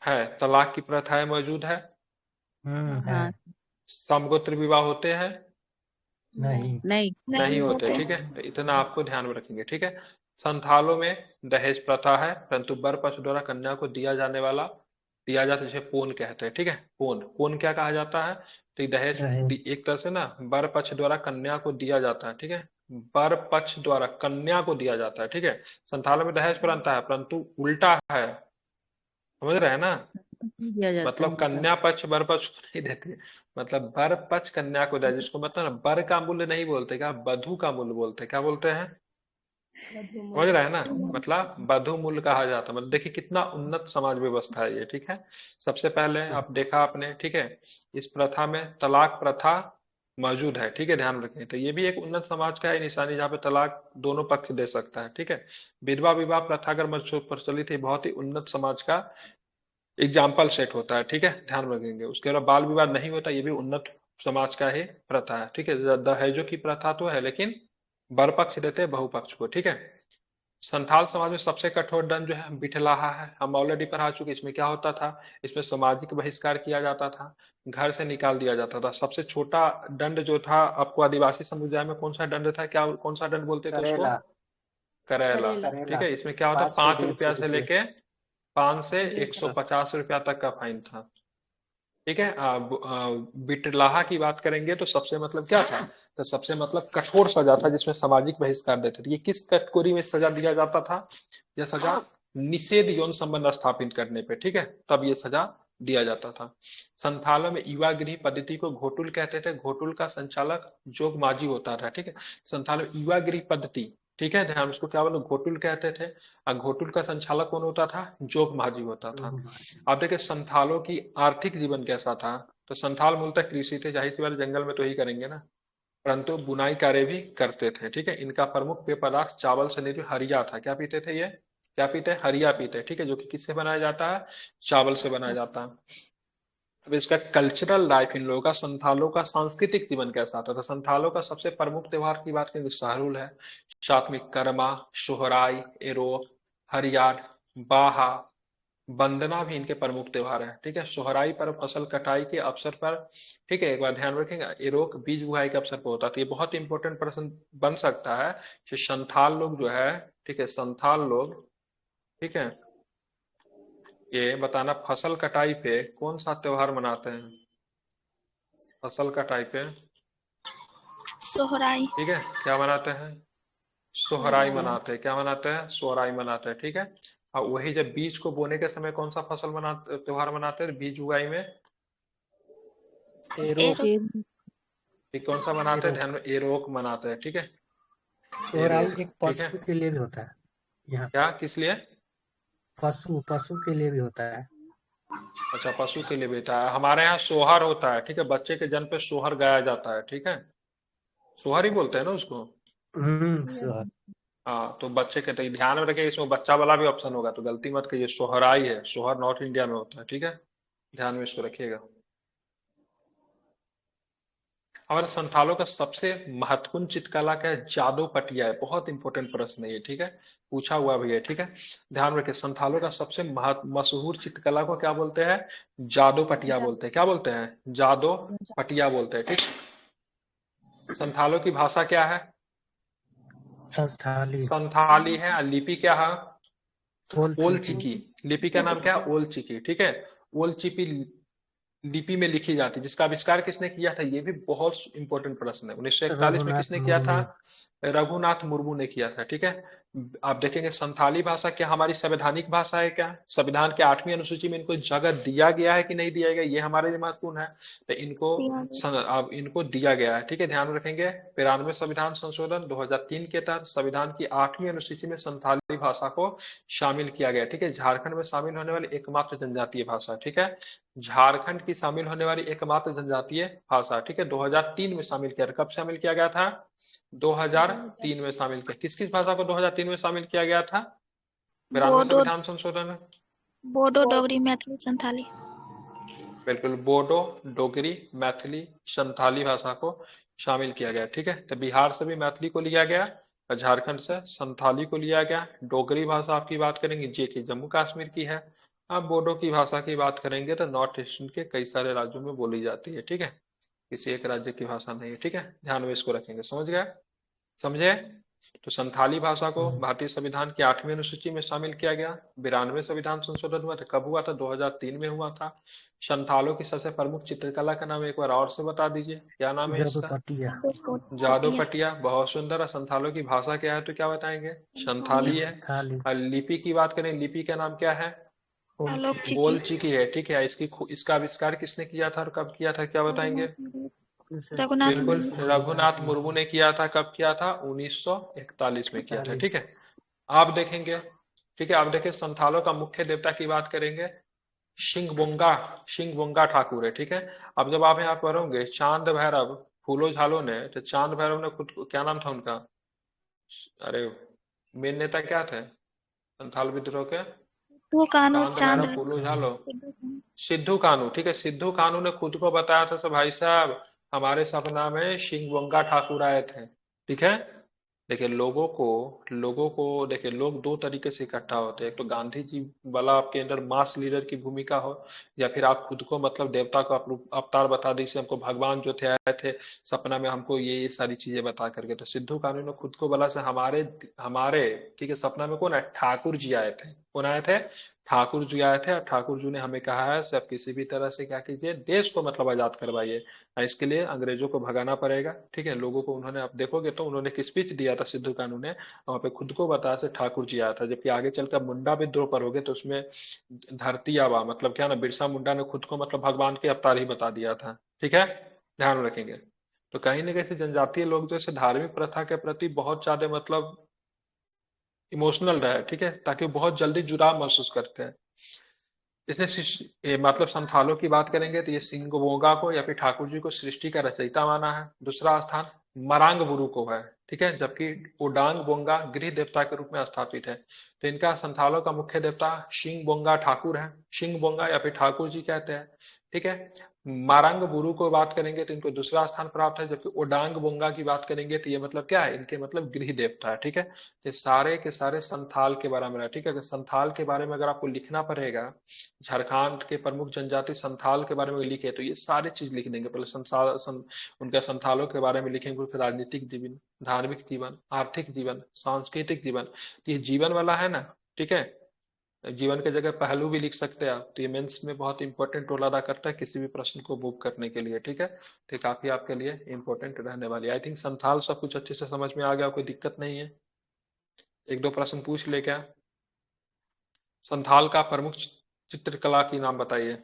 है। तलाक की प्रथाएं मौजूद है? है। हाँ। समगोत्र विवाह होते हैं? नहीं। नहीं। नहीं होते, ठीक है। तो इतना आपको ध्यान में रखेंगे, ठीक है। संथालों में दहेज प्रथा है, परंतु वर पक्ष द्वारा कन्या को दिया जाता है, जिसे पोन कहते हैं, ठीक है। पोन, पोन क्या कहा जाता है? तो ये दहेज दहेज। एक तरह से ना वर पक्ष द्वारा कन्या को दिया जाता है, ठीक है। वर पक्ष द्वारा कन्या को दिया जाता है, ठीक है। संथालों में दहेज प्रथा है, परंतु उल्टा है, समझ रहे हैं ना। दिया जाता है मतलब मतलब। कन्या पक्ष वर पक्ष को नहीं देती, मतलब वर पक्ष कन्या को दे, जिसको मतलब ना वर का मूल्य नहीं बोलते, क्या वधु का मूल्य बोलते हैं। क्या बोलते हैं? समझ रहे हैं ना, मतलब वधु मूल्य कहा जाता है। मतलब देखिए कितना उन्नत समाज व्यवस्था है ये, ठीक है। सबसे पहले आप देखा आपने, ठीक है, इस प्रथा में तलाक प्रथा मौजूद है, ठीक है, ध्यान रखें। तो ये भी एक उन्नत समाज का है निशानी, जहाँ पे तलाक दोनों पक्ष दे सकता है, ठीक है। विधवा विवाह प्रथा अगर प्रचलित है, बहुत ही उन्नत समाज का एग्जाम्पल सेट होता है, ठीक है, ध्यान रखेंगे। उसके अलावा बाल विवाह नहीं होता, ये भी उन्नत समाज का ही प्रथा है, ठीक है। दहेजों की प्रथा तो है, लेकिन बर पक्ष देते हैं बहुपक्ष को, ठीक है। संथाल समाज में सबसे कठोर दंड जो है बिठलाहा है, हम ऑलरेडी पढ़ा चुके। इसमें क्या होता था? इसमें सामाजिक बहिष्कार किया जाता था, घर से निकाल दिया जाता था। सबसे छोटा दंड जो था आपको आदिवासी समुदाय में कौन सा दंड था? क्या कौन सा दंड बोलते थे उसको? करेला। करेला, करेला। ठीक है। इसमें क्या होता? 5 से 5 रुपया से 150 रुपये। लेके 5 से 150। 150 रुपया तक का फाइन था, ठीक है। बिटलाहा की बात करेंगे तो सबसे मतलब क्या था? तो सबसे मतलब कठोर सजा था, जिसमें सामाजिक बहिष्कार देते थे। ये किस कैटेगरी में सजा दिया जाता था? यह सजा निषेध यौन संबंध स्थापित करने पे, ठीक है, तब ये सजा दिया जाता था। संथालों में युवा गृह पद्धति को घोटुल कहते थे। घोटुल का संचालक जोग माझी होता था, ठीक है। संथालों में युवा गृह पद्धति, ठीक है, ध्यान, उसको क्या बोलो? घोटुल कहते थे। और घोटुल का संचालक कौन होता था? जोग माझी होता था। आप देखिए संथालों की आर्थिक जीवन कैसा था? तो संथाल मूलतः कृषि थे, जाहिर सी बात है, जंगल में तो ही करेंगे ना, परंतु बुनाई कार्य भी करते थे, ठीक है। इनका प्रमुख पेय पदार्थ चावल से निर्मित हरिया था। क्या पीते थे ये? क्या पीते हैं? हरिया पीते हैं, ठीक है, जो कि किससे बनाया जाता है? चावल से बनाया जाता है। अब इसका कल्चरल लाइफ, इन लोगों का, संथालों का सांस्कृतिक जीवन कैसा था? तो संथालों का सबसे प्रमुख त्योहार की बात करें तो सहरुल है, साथ में करमा, सोहराई, एरो, हरियार, बाहा, वंदना भी इनके प्रमुख त्योहार है, ठीक है। सोहराई पर फसल कटाई के अवसर पर, ठीक है, एक बार ध्यान रखेंगे, एरोक बीज बुआई के अवसर पर होता है। तो ये बहुत इंपॉर्टेंट प्रश्न बन सकता है कि संथाल लोग जो है, ठीक है, संथाल लोग, ठीक है, ये बताना, फसल कटाई पे कौन सा त्योहार मनाते हैं? फसल कटाई पे, सोहराई। ठीक है, क्या मनाते हैं? सोहराई मनाते हैं। क्या मनाते हैं? सोहराई मनाते हैं, ठीक है। और वही जब बीज को बोने के समय कौन सा फसल मनाते, त्योहार मनाते हैं बीज उगाई में? एरोप। एरो। ठीक, कौन सा मनाते हैं? एरोप। ध्यान में, एरोक मनाते हैं, ठीक है। सोहराई एरोक, एक ठीक है। पशु के लिए भी होता है यहाँ। क्या, किस लिए? पशु पशु के लिए भी होता है। अच्छा, पशु के लिए बेटा है। हमारे यहाँ सोहर होता है, ठीक है, बच्चे के जन्म पे सोहर गाया जाता है, ठीक है। सोहर ही बोलते हैं ना उसको। सोहर। हाँ, तो बच्चे के, तो ध्यान में रखिए, इसमें बच्चा वाला भी ऑप्शन होगा, तो गलती मत करिए, सोहराई है, सोहर नॉर्थ इंडिया में होता है, ठीक है। ध्यान में इसको रखिएगा। हमारे संथालों का सबसे महत्वपूर्ण चित्रकला क्या है? जादू पटिया है। बहुत इंपॉर्टेंट प्रश्न है ये, ठीक है, पूछा हुआ भी है, ठीक है। ध्यान रखिए, संथालों का सबसे मशहूर चित्रकला को क्या बोलते हैं? जादू पटिया बोलते हैं। क्या बोलते हैं? जादू पटिया बोलते हैं, ठीक। संथालों की भाषा क्या है? संस्थाली। संथाली है। और लिपि क्या है? ओल ओल चिकी। चिकी। लिपि का नाम क्या है? ओल चिकी, ठीक है। ओल चिपी लिपि में लिखी जाती है। जिसका आविष्कार किसने किया था? ये भी बहुत इंपॉर्टेंट प्रश्न है। 1941 में रघुनाथ किसने किया था? मुर्मू। रघुनाथ मुर्मू ने किया था, ठीक है। आप देखेंगे संथाली भाषा क्या हमारी संवैधानिक भाषा है क्या? संविधान के 8वीं अनुसूची में इनको जगह दिया गया है कि नहीं दिया गया, ये हमारे लिए महत्वपूर्ण है। तो इनको अब इनको दिया गया है, ठीक है, ध्यान में रखेंगे। 93 संविधान संशोधन 2003 के तहत संविधान की 8वीं अनुसूची में संथाली भाषा को शामिल किया गया, ठीक है। झारखंड में शामिल होने वाली एकमात्र जनजातीय भाषा, ठीक है। झारखंड की शामिल होने वाली एकमात्र जनजातीय भाषा, ठीक है। 2003 में शामिल किया था। कब शामिल किया गया था? 2003 में शामिल किया। किस किस भाषा को 2003 में शामिल किया गया था? 92 बोडो। संविधान संशोधन में। बोडो, डोगरी, मैथिली, संथाली। बिल्कुल, बोडो, डोगरी, मैथिली, संथाली भाषा को शामिल किया गया, ठीक है। तो बिहार से भी मैथिली को लिया गया और झारखंड से संथाली को लिया गया। डोगरी भाषा आपकी बात करेंगे जे कि जम्मू कश्मीर की है। अब बोडो की भाषा की बात करेंगे तो नॉर्थ ईस्टर्न के कई सारे राज्यों में बोली जाती है, ठीक है। किसी एक राज्य की भाषा नहीं है, ठीक है। ध्यान में इसको रखेंगे, समझ गए? समझे? तो संथाली भाषा को भारतीय संविधान की 8वीं अनुसूची में शामिल किया गया। 92 संविधान संशोधन हुआ था। कब हुआ था? 2003 में हुआ था। संथालों की सबसे प्रमुख चित्रकला का नाम एक बार और से बता दीजिए, क्या नाम है जादू इसका? पटिया। जादो पटिया। पटिया, बहुत सुंदर। और संथालों की भाषा क्या है तो क्या बताएंगे? संथाली है। थाली। और लिपि की बात करें, लिपि का नाम क्या है? ओल आलोक चिकी। चिकी। ओल चिकी है, ठीक है। इसका आविष्कार किसने किया था और कब किया था, क्या बताएंगे? रघुनाथ बिल्कुल, मुर्मू। रघुनाथ मुर्मू ने किया था। कब किया था? 1941 में किया था, 41। ठीक है। आप देखेंगे, ठीक है, आप देखिए संथालों का मुख्य देवता की बात करेंगे, शिंगबोंगा। शिंगबोंगा ठाकुर है, ठीक है। अब जब आप यहाँ पढ़ोगे चांद भैरव फूलो झालो ने, तो चांद भैरव ने खुद क्या नाम था उनका? अरे, मेन नेता क्या थे संथाल विद्रोह के? तू कानू चांद चांद। भैरव फूलो झालो। सिद्धू कान्हू। सिद्धू कानू, ठीक है। सिद्धू कानू ने खुद को बताया था, भाई साहब हमारे सपना में शिंगबोंगा ठाकुर आए थे, ठीक है। देखिए लोगों को देखिए, लोग दो तरीके से इकट्ठा होते हैं। एक तो गांधी जी वाला आपके अंदर मास लीडर की भूमिका हो, या फिर आप खुद को मतलब देवता को अवतार बता दीजिए, हमको भगवान जो थे आए थे सपना में, हमको ये सारी चीजें बता करके। तो सिद्धू कानू ने खुद को बोला से हमारे हमारे ठीक है, सपना में कौन है? ठाकुर जी आए थे। कौन आए थे? ठाकुर जी आए थे। और ठाकुर जी ने हमें कहा है सब किसी भी तरह से क्या कीजिए, देश को मतलब आजाद करवाइए। इसके लिए अंग्रेजों को भगाना पड़ेगा, ठीक है। लोगों को उन्होंने, आप देखोगे तो उन्होंने एक स्पीच दिया था सिद्धू कानू ने, वहां पे खुद को बताया से ठाकुर जी आया था। जबकि आगे चलकर मुंडा विद्रोह पढ़ोगे तो उसमें धरती आबा मतलब क्या ना, बिरसा मुंडा ने खुद को मतलब भगवान के अवतार ही बता दिया था, ठीक है। ध्यान में रखेंगे। तो कहीं ना कहीं जनजातीय लोग जैसे धार्मिक प्रथा के प्रति बहुत ज्यादा मतलब इमोशनल रहे, ठीक है, ताकि वो बहुत जल्दी जुड़ाव महसूस करते हैं। इसने मतलब संथालों की बात करेंगे तो ये सिंगवोंगा को या फिर ठाकुर जी को सृष्टि का रचयिता माना है। दूसरा स्थान मरांग बुरु को है, ठीक है। जबकि ओडांग बोंगा गृह देवता के रूप में स्थापित है। तो इनका संथालों का मुख्य देवता शिंग बोंगा ठाकुर है। शिंग बोंगा या फिर ठाकुर जी कहते हैं, ठीक है। मारंग बुरु को बात करेंगे तो इनको दूसरा स्थान प्राप्त है। जबकि ओडांग बोंगा की बात करेंगे तो ये मतलब क्या है, इनके मतलब गृह देवता है, ठीक है। ये सारे के सारे संथाल के बारे में है, ठीक है। संथाल के बारे में अगर आपको लिखना पड़ेगा, झारखंड के प्रमुख जनजाति संथाल के बारे में लिखे तो ये सारी चीज लिख देंगे। पहले उनका संथालों के बारे में लिखेंगे, उनके राजनीतिक जीवन, धार्मिक जीवन, आर्थिक जीवन, सांस्कृतिक जीवन। तो ये जीवन वाला है ना, ठीक है। जीवन के जगह पहलू भी लिख सकते हैं आप, तो ये मेंस में बहुत इंपॉर्टेंट रोल अदा करता है किसी भी प्रश्न को मूव करने के लिए, ठीक है। तो काफी आपके लिए इंपॉर्टेंट रहने वाली है। आई थिंक संथाल सब कुछ अच्छे से समझ में आ गया, कोई दिक्कत नहीं है। एक दो प्रश्न पूछ ले क्या। संथाल का प्रमुख चित्रकला की नाम बताइए।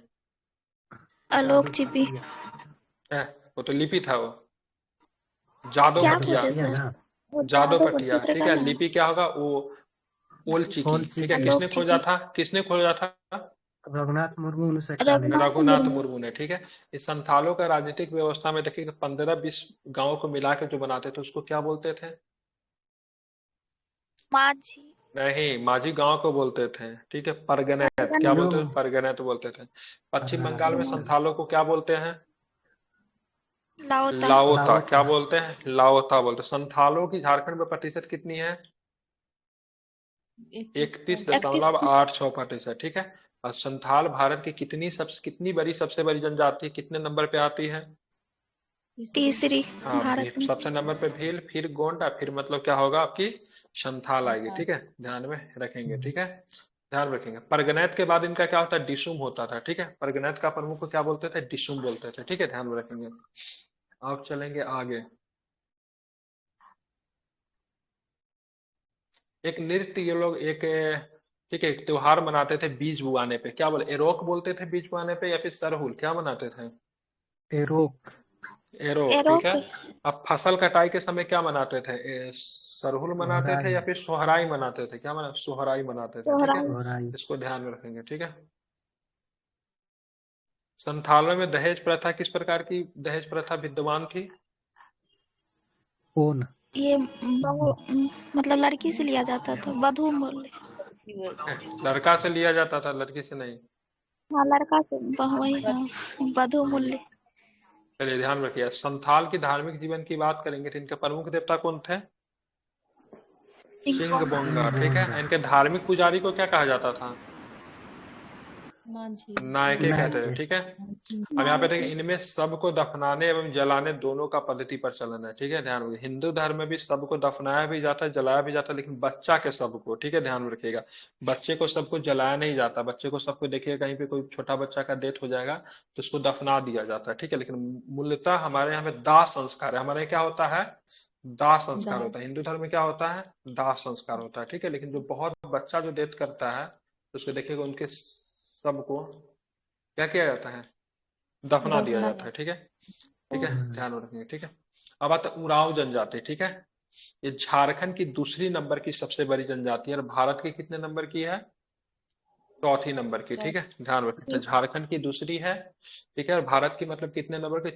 आलोक चिपी। वो तो लिपि था वो, जादो क्या पटिया, पूछे सर? वो जादो जादू पटिया, ठीक है। चित्रकला। लिपि क्या होगा वो, ओल चिकी, ओल ठीक है। चिकी। किसने आलोक खोजा चिपी। था, किसने खोजा था? रघुनाथ मुर्मू 1991 में। रघुनाथ रघुनाथ मुर्मू। मुर्मू ने, ठीक है। इस संथालों का राजनीतिक व्यवस्था में देखिए 15-20 गांवों को मिला के जो बनाते थे उसको क्या बोलते थे? माझी। नहीं, माझी गांव को बोलते थे, ठीक है। परगनैत, क्या जो बोलते थे? परगनैत बोलते थे। पश्चिम बंगाल में हाँ, संथालों को क्या बोलते हैं? लाओता। लाओता, क्या लाओता। बोलते हैं? लाओता बोलते हैं। संथालों की झारखंड में प्रतिशत कितनी है? 31.86%, ठीक है। और संथाल भारत की कितनी बड़ी, सबसे बड़ी जनजाति, कितने नंबर पे आती है? तीसरी हाँ, भारत में। सबसे नंबर पे भील, फिर गोंडा, फिर मतलब क्या होगा आपकी संथाल आएगी, ठीक है। ध्यान में रखेंगे, ठीक है। ध्यान रखेंगे। परगनैत के बाद इनका क्या होता है? डिशुम होता था, ठीक है। परगनैत का प्रमुख को क्या बोलते थे? डिशुम बोलते थे, ठीक है। ध्यान में रखेंगे। अब चलेंगे आगे। एक नृत्य ये लोग एक, ठीक है, एक त्योहार मनाते थे बीज बुआने पे, क्या बोले? एरोक बोलते थे बीज बुआने पे, या फिर सरहुल, क्या मनाते थे? एरोक। एरोक, ठीक है। एरोक। अब फसल कटाई के समय क्या मनाते थे? सरहुल मनाते थे सोहराई। या फिर सोहराई मनाते थे? क्या मना, सोहराई मनाते थे, ठीक है। सोहराई। सोहराई। इसको ध्यान में रखेंगे, ठीक है। संथालों में दहेज प्रथा, किस प्रकार की दहेज प्रथा विद्यमान थी? कौन? ये मतलब लड़की से लिया जाता था, वधू बोले। लड़का से लिया जाता था, लड़की से नहीं। हाँ लड़का से, वही हाँ, वधू मूल्य। चलिए ध्यान रखिए। संथाल की धार्मिक जीवन की बात करेंगे तो इनके प्रमुख देवता कौन थे? सिंह बोंगा, ठीक बोंगा। है। इनके धार्मिक पुजारी को क्या कहा जाता था? नायके कहते थे, नायके। ठीक है। अब यहाँ पे देखिए, इनमें सबको दफनाने एवं जलाने दोनों का पद्धति पर चलन है, ठीक है। ध्यान रखिए। हिंदू धर्म में भी सबको दफनाया भी जाता है, जलाया भी जाता है, लेकिन बच्चा के सबको, ठीक है, ध्यान में रखिएगा। बच्चे को सबको जलाया नहीं जाता, बच्चे को सबको देखिए कहीं पे कोई छोटा बच्चा का डेथ हो जाएगा तो उसको दफना दिया जाता है, ठीक है। लेकिन मूलतः हमारे यहाँ पे दाह संस्कार है। हमारे यहाँ क्या होता है? दाह संस्कार होता है। हिंदू धर्म में क्या होता है? दाह संस्कार होता है, ठीक है। लेकिन जो बहुत बच्चा जो डेथ करता है तो उसको देखिएगा उनके सबको क्या किया जाता है? दफना दिया दफना। जाता है, ठीक है। ठीक है, हम्म, ध्यान रखेंगे, ठीक है। अब आता है उरांव जनजाति, ठीक है। ये झारखंड की दूसरी नंबर की सबसे बड़ी जनजाति है और भारत की कितने नंबर की है? चौथी नंबर की, ठीक है। ध्यान रखें, तो झारखंड की दूसरी है, ठीक है। और भारत की मतलब कितने नंबर की?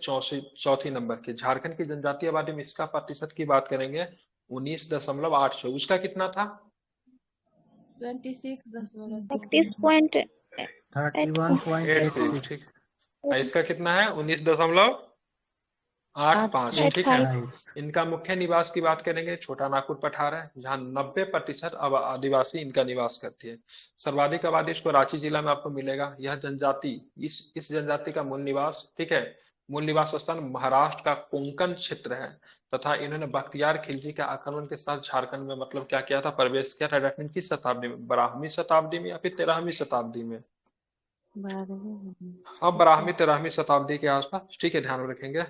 चौथी नंबर की। झारखंड की जनजातीय आबादी में इसका प्रतिशत की बात करेंगे 19.86, उसका कितना था? 31.8। 31.86, 31.86। ठीक। और इसका कितना है? 19.85, आठ ठीक है। 85। इनका मुख्य निवास की बात करेंगे छोटा नागपुर पठार है, जहाँ 90% अब आदिवासी इनका निवास करती है। सर्वाधिक आबादी इसको रांची जिला में आपको मिलेगा। यह जनजाति, इस जनजाति का मूल निवास, ठीक है, मूल निवास स्थान महाराष्ट्र का कोंकण क्षेत्र है, तथा इन्होंने बख्तियार खिलजी के आक्रमण के साथ झारखंड में मतलब क्या किया था? प्रवेश किया था। डेट मीन किस शताब्दी में? 12वीं शताब्दी में या फिर 13वीं शताब्दी में? 12वीं। हाँ, 12वीं 13वीं शताब्दी के आसपास, ठीक है। ध्यान में रखेंगे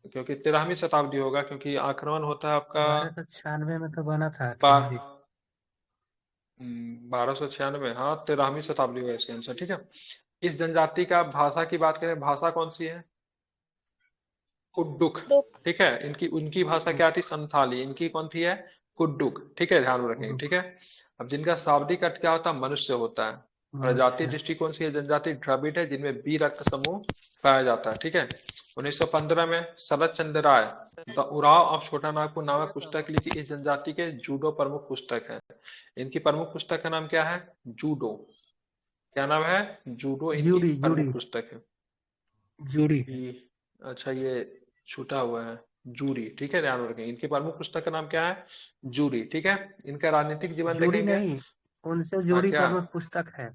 क्योंकि 13वीं शताब्दी होगा, क्योंकि आक्रमण होता है आपका 1296 में तो बना था बार खिलजी। 1296, हाँ 13वीं शताब्दी हुआ इसका आंसर, ठीक है। इस जनजाति का भाषा की बात करें, भाषा कौन सी है? कुड्डुक, रुक। ठीक है। इनकी उनकी भाषा क्या थी? संथाली। इनकी कौन सी है? कुड्डुक, ठीक है। ध्यान में रखेंगे, ठीक है। अब जिनका शाब्दिक अर्थ क्या होता है? मनुष्य होता है। प्रजाति मनुष्य। दृष्टिकोण से ये जनजाति द्रविड़ है, जिनमें बी रक्त समूह पाया जाता है, ठीक है। 1915 में शरद चंद्र राय द उराव ऑफ छोटा नागपुर नामक पुस्तक लिखी। इस जनजाति के जूडो प्रमुख पुस्तक है। इनकी प्रमुख पुस्तक का नाम क्या है? जूडो। क्या नाम है? जूडो इनकी जूडी। जूडी। प्रमुख पुस्तक है। जूडी। अच्छा, ये छूटा हुआ है, जूरी, ठीक है। ध्यान रखें, इनकी प्रमुख पुस्तक का नाम क्या है? जूरी, ठीक है। इनका राजनीतिक जीवन जूडी देखेंगे। नहीं, उनसे हाँ, जुड़ी क्या? प्रमुख पुस्तक है।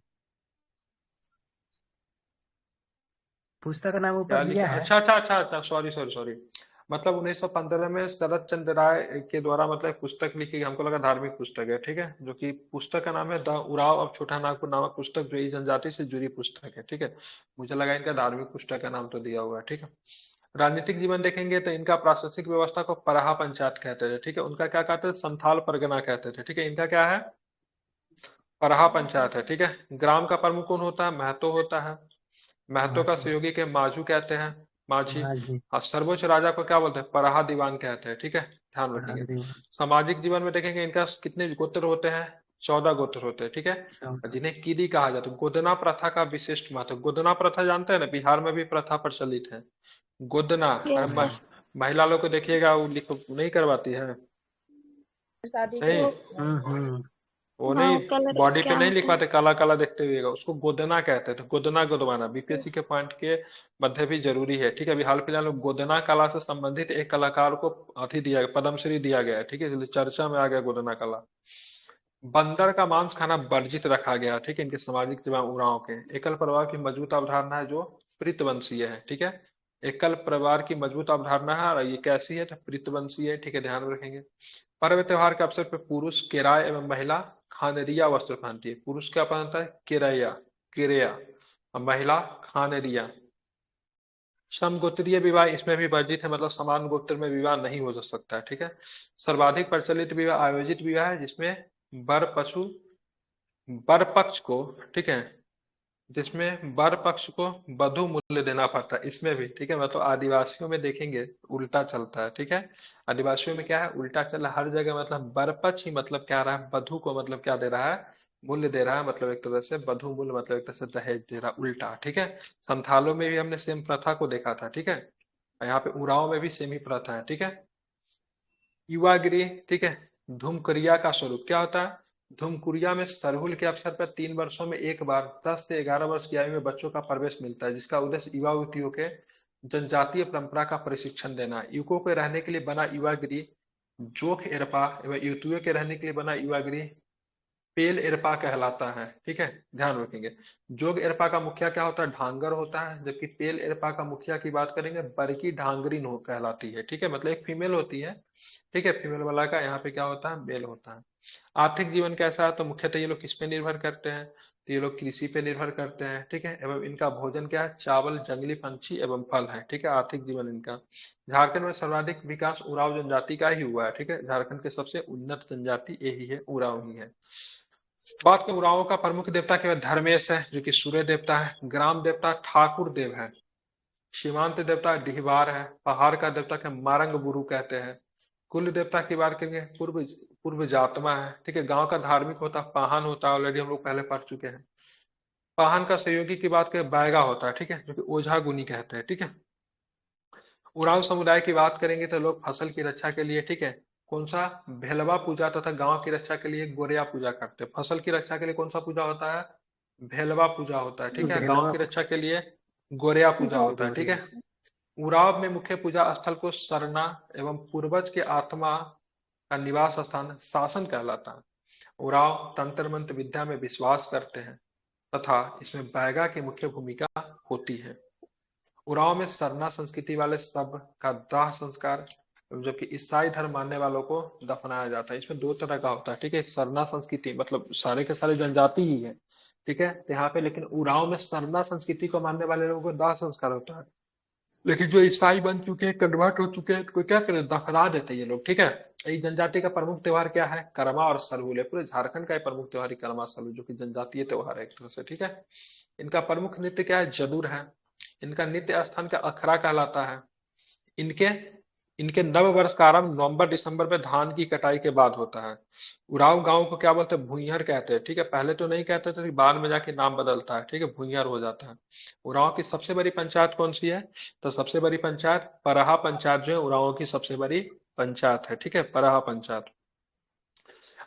पुस्तक का नाम क्या ऊपर दिया लिखा? है। अच्छा अच्छा अच्छा अच्छा, सॉरी सॉरी सॉरी। मतलब 1915 में शरद चंद्र राय के द्वारा मतलब एक पुस्तक लिखी गई, हमको लगा धार्मिक पुस्तक है, ठीक है, जो कि पुस्तक का नाम है द उराव ऑफ छोटा नागपुर नामक पुस्तक, जो इस जनजाति से जुड़ी पुस्तक है, ठीक है। मुझे लगा इनका धार्मिक पुस्तक का नाम तो दिया हुआ है, ठीक है। राजनीतिक जीवन देखेंगे तो इनका प्रशासनिक व्यवस्था को पराहा पंचायत कहते थे, ठीक है। उनका क्या कहते थे, संथाल परगना कहते थे, ठीक है। इनका क्या है, पराहा पंचायत है, ठीक है। ग्राम का प्रमुख कौन होता है, महतो होता है। महतो का महतो। सहयोगी के मांझू कहते हैं, माझी। माझी। और सर्वोच्च राजा को क्या बोलते हैं, पराहा दीवान कहते हैं, ठीक है, ध्यान रखेंगे। महादेव। सामाजिक जीवन में देखेंगे इनका कितने गोत्र होते हैं, 14 गोत्र होते हैं, ठीक है। और 14। जिन्हें कीदी कहा जाता है। गोदना प्रथा का विशिष्ट महत्व, गोदना प्रथा जानते हैं ना, बिहार में भी प्रथा प्रचलित है, गोदना। अरे यस सर। महिला लोग को देखिएगा, वो लिखो नहीं करवाती है, नहीं, वो हम्म। वो हाँ नहीं, वो कलर बॉडी पे क्या नहीं होता है? लिखवाते, काला काला देखते हुए, उसको गोदना कहते हैं। तो गोदना गोदवाना बीपीएससी के पॉइंट के मध्य भी जरूरी है, ठीक है। अभी हाल फिलहाल में गोदना कला से संबंधित एक कलाकार को अथी दिया गया, पद्मश्री दिया गया है, ठीक है, इसलिए चर्चा में आ गया गोदना कला। बंदर का मांस खाना वर्जित रखा गया, ठीक है, इनके सामाजिक जीवन उरांव के। एकल परिवार की मजबूत अवधारणा है जो प्रीतवंशीय है, ठीक है। एकल परिवार की मजबूत अवधारणा है, और ये कैसी है, तो प्रीतवंशीय है, ठीक है, ध्यान में रखेंगे। पर्व त्योहार के अवसर पर पुरुष केराय एवं महिला खानरिया वस्त्र पहनती है। पुरुष क्या पहनता है, केरया, केरया, और महिला खानरिया। समगोत्रीय विवाह इसमें भी वर्जित है, मतलब समान गोत्र में विवाह नहीं हो सकता है, ठीक है। सर्वाधिक प्रचलित विवाह आयोजित विवाह है, जिसमें वर पक्ष को, ठीक है, जिसमें वर पक्ष को वधु मूल्य देना पड़ता है, इसमें भी, ठीक है। मतलब आदिवासियों में देखेंगे उल्टा चलता है, ठीक है। आदिवासियों में क्या है, उल्टा चल रहा है हर जगह, मतलब वर पक्ष ही मतलब क्या रहा है, वधु को मतलब क्या दे रहा है, मूल्य दे रहा है, मतलब एक तरह से वधु मूल्य, मतलब एक तरह से दहेज दे रहा है, उल्टा, ठीक है। संथालों में भी हमने सेम प्रथा को देखा था, ठीक है। यहाँ पे उराव में भी सेम ही प्रथा है, ठीक है। युवागिरी, ठीक है। धूमकुरिया का स्वरूप क्या होता है, धूमकुरिया में सरहुल के अवसर पर 3 वर्षों में एक बार 10 से 11 वर्ष की आयु में बच्चों का प्रवेश मिलता है, जिसका उद्देश्य युवा युवतियों के जनजातीय परंपरा का प्रशिक्षण देना है। युवकों के रहने के लिए बना युवागिरी जोख एरपा एवं युवतियों के रहने के लिए बना युवागिरी पेल एरपा कहलाता है, ठीक है, ध्यान रखेंगे। जोग एरपा का मुखिया क्या होता है, ढांगर होता है, जबकि पेल एरपा का मुखिया की बात करेंगे बरकी ढांगरीन हो कहलाती है, ठीक है, मतलब एक फीमेल होती है, ठीक है। फीमेल वाला का यहाँ पे क्या होता है, मेल होता है। आर्थिक जीवन कैसा है, तो मुख्यतः ये लोग किस पे निर्भर करते हैं, तो ये लोग कृषि पे निर्भर करते हैं, ठीक है। एवं इनका भोजन क्या है, चावल, जंगली पंछी एवं फल है, ठीक है, आर्थिक जीवन इनका। झारखंड में सर्वाधिक विकास उराव जनजाति का ही हुआ है, ठीक है। झारखंड के सबसे उन्नत जनजाति यही है, उराव ही है। बात करें उरावों का प्रमुख देवता केवल धर्मेश है, जो कि सूर्य देवता है। ग्राम देवता ठाकुर देव है। सीमांत देवता डिहबार है। पहाड़ का देवता के मारंग गुरु कहते हैं। कुल देवता की बात करेंगे पूर्व पूर्व जातमा है, ठीक है। गांव का धार्मिक होता पाहन होता है, ऑलरेडी हम लोग पहले पढ़ चुके हैं। पाहन का सहयोगी की बात करें बैगा होता है, ठीक है, जो कि ओझा गुनी कहते हैं, ठीक है। उरांव समुदाय की बात करेंगे तो लोग फसल की रक्षा के लिए, ठीक है, कौन सा, भेलवा पूजा तथा गांव की रक्षा के लिए गोरिया पूजा करते हैं। फसल की रक्षा के लिए कौन सा पूजा होता है, भेलवा पूजा होता है, ठीक है। गांव भेलवा। की रक्षा के लिए गोरिया पूजा होता है, ठीक गोरिया। है। उराव में मुख्य पूजा स्थल को सरना एवं पूर्वज के आत्मा का निवास स्थान शासन कहलाता है। उराव तंत्र मंत्र विद्या में विश्वास करते हैं तथा इसमें बैगा की मुख्य भूमिका होती है। उराव में सरना संस्कृति वाले सब का दाह संस्कार, जबकि ईसाई धर्म मानने वालों को दफनाया जाता है। इसमें दो तरह का होता है, ठीक है। एक सरना संस्कृति मतलब सारे के सारे जनजाति ही है, ठीक है, तो यहाँ पे लेकिन उराव में सरना संस्कृति को मानने वाले लोगों को दाह संस्कार होता है। लेकिन जो ईसाई बन चुके हैं, कन्वर्ट हो चुके हैं, तो क्या करें, दफना देते हैं ये लोग, ठीक है। इस जनजाति का प्रमुख त्योहार क्या है, करमा और सरहुल है। पूरे झारखंड का ही प्रमुख त्योहार ही करमा सरहुल, जो कि जनजातीय त्योहार है एक तरह से, ठीक है। इनका प्रमुख नृत्य क्या है, जदुर है। इनका नित्य स्थान का अखड़ा कहलाता है। इनके इनके नव वर्ष का आरंभ नवंबर दिसंबर में धान की कटाई के बाद होता है। उराव गांव को क्या बोलते हैं, भूइहर कहते हैं, ठीक है। पहले तो नहीं कहते थे, बाद में जाके नाम बदलता है, ठीक है, भूइहर हो जाता है। उराव की सबसे बड़ी पंचायत कौन सी है, तो सबसे बड़ी पंचायत परहा पंचायत जो है उराव की सबसे बड़ी पंचायत है, ठीक है, परहा पंचायत।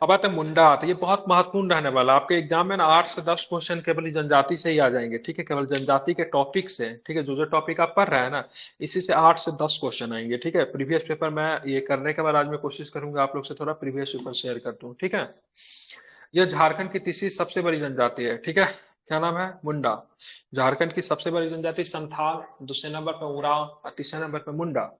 अब आते हैं मुंडा, तो ये बहुत महत्वपूर्ण रहने वाला है। आपके एग्जाम में ना 8 से 10 क्वेश्चन केवल जनजाति से ही आ जाएंगे, ठीक है, केवल जनजाति के टॉपिक से, ठीक है। जो जो टॉपिक आप पढ़ रहे हैं ना, इसी से 8 से 10 क्वेश्चन आएंगे, ठीक है। प्रीवियस पेपर मैं ये करने के बाद आज मैं कोशिश करूंगा आप लोग से थोड़ा प्रीवियस पेपर शेयर कर दूं, ठीक है। यह झारखंड की तीसरी सबसे बड़ी जनजाति है, ठीक है। क्या नाम है, मुंडा। झारखंड की सबसे बड़ी जनजाति संथाल, दूसरे नंबर पर उराव और तीसरे नंबर पर मुंडा,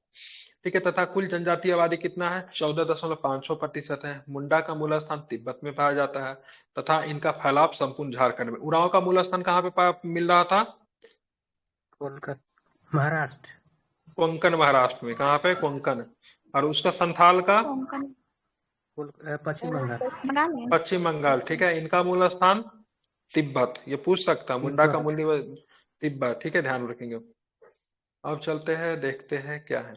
ठीक है, तथा कुल जनजातीय आबादी कितना है? 14.5% है। मुंडा का मूल स्थान तिब्बत में पाया जाता है तथा इनका फैलाव संपूर्ण झारखंड में। उरांव का मूल स्थान कहाँ पे मिल रहा था? कोलकाता महाराष्ट्र। कोंकण महाराष्ट्र में। कहाँ पे? कोंकण। और उसका संथाल का कोंकण पश्चिम बंगाल। बंगाल में। पश्चिम बंगाल। ठीक है, इनका मूल स्थान तिब्बत। ये पूछ सकता है, मुंडा का तिब्बत। मूल तिब्बत। ठीक है, ध्यान रखेंगे। अब चलते हैं, देखते हैं क्या है।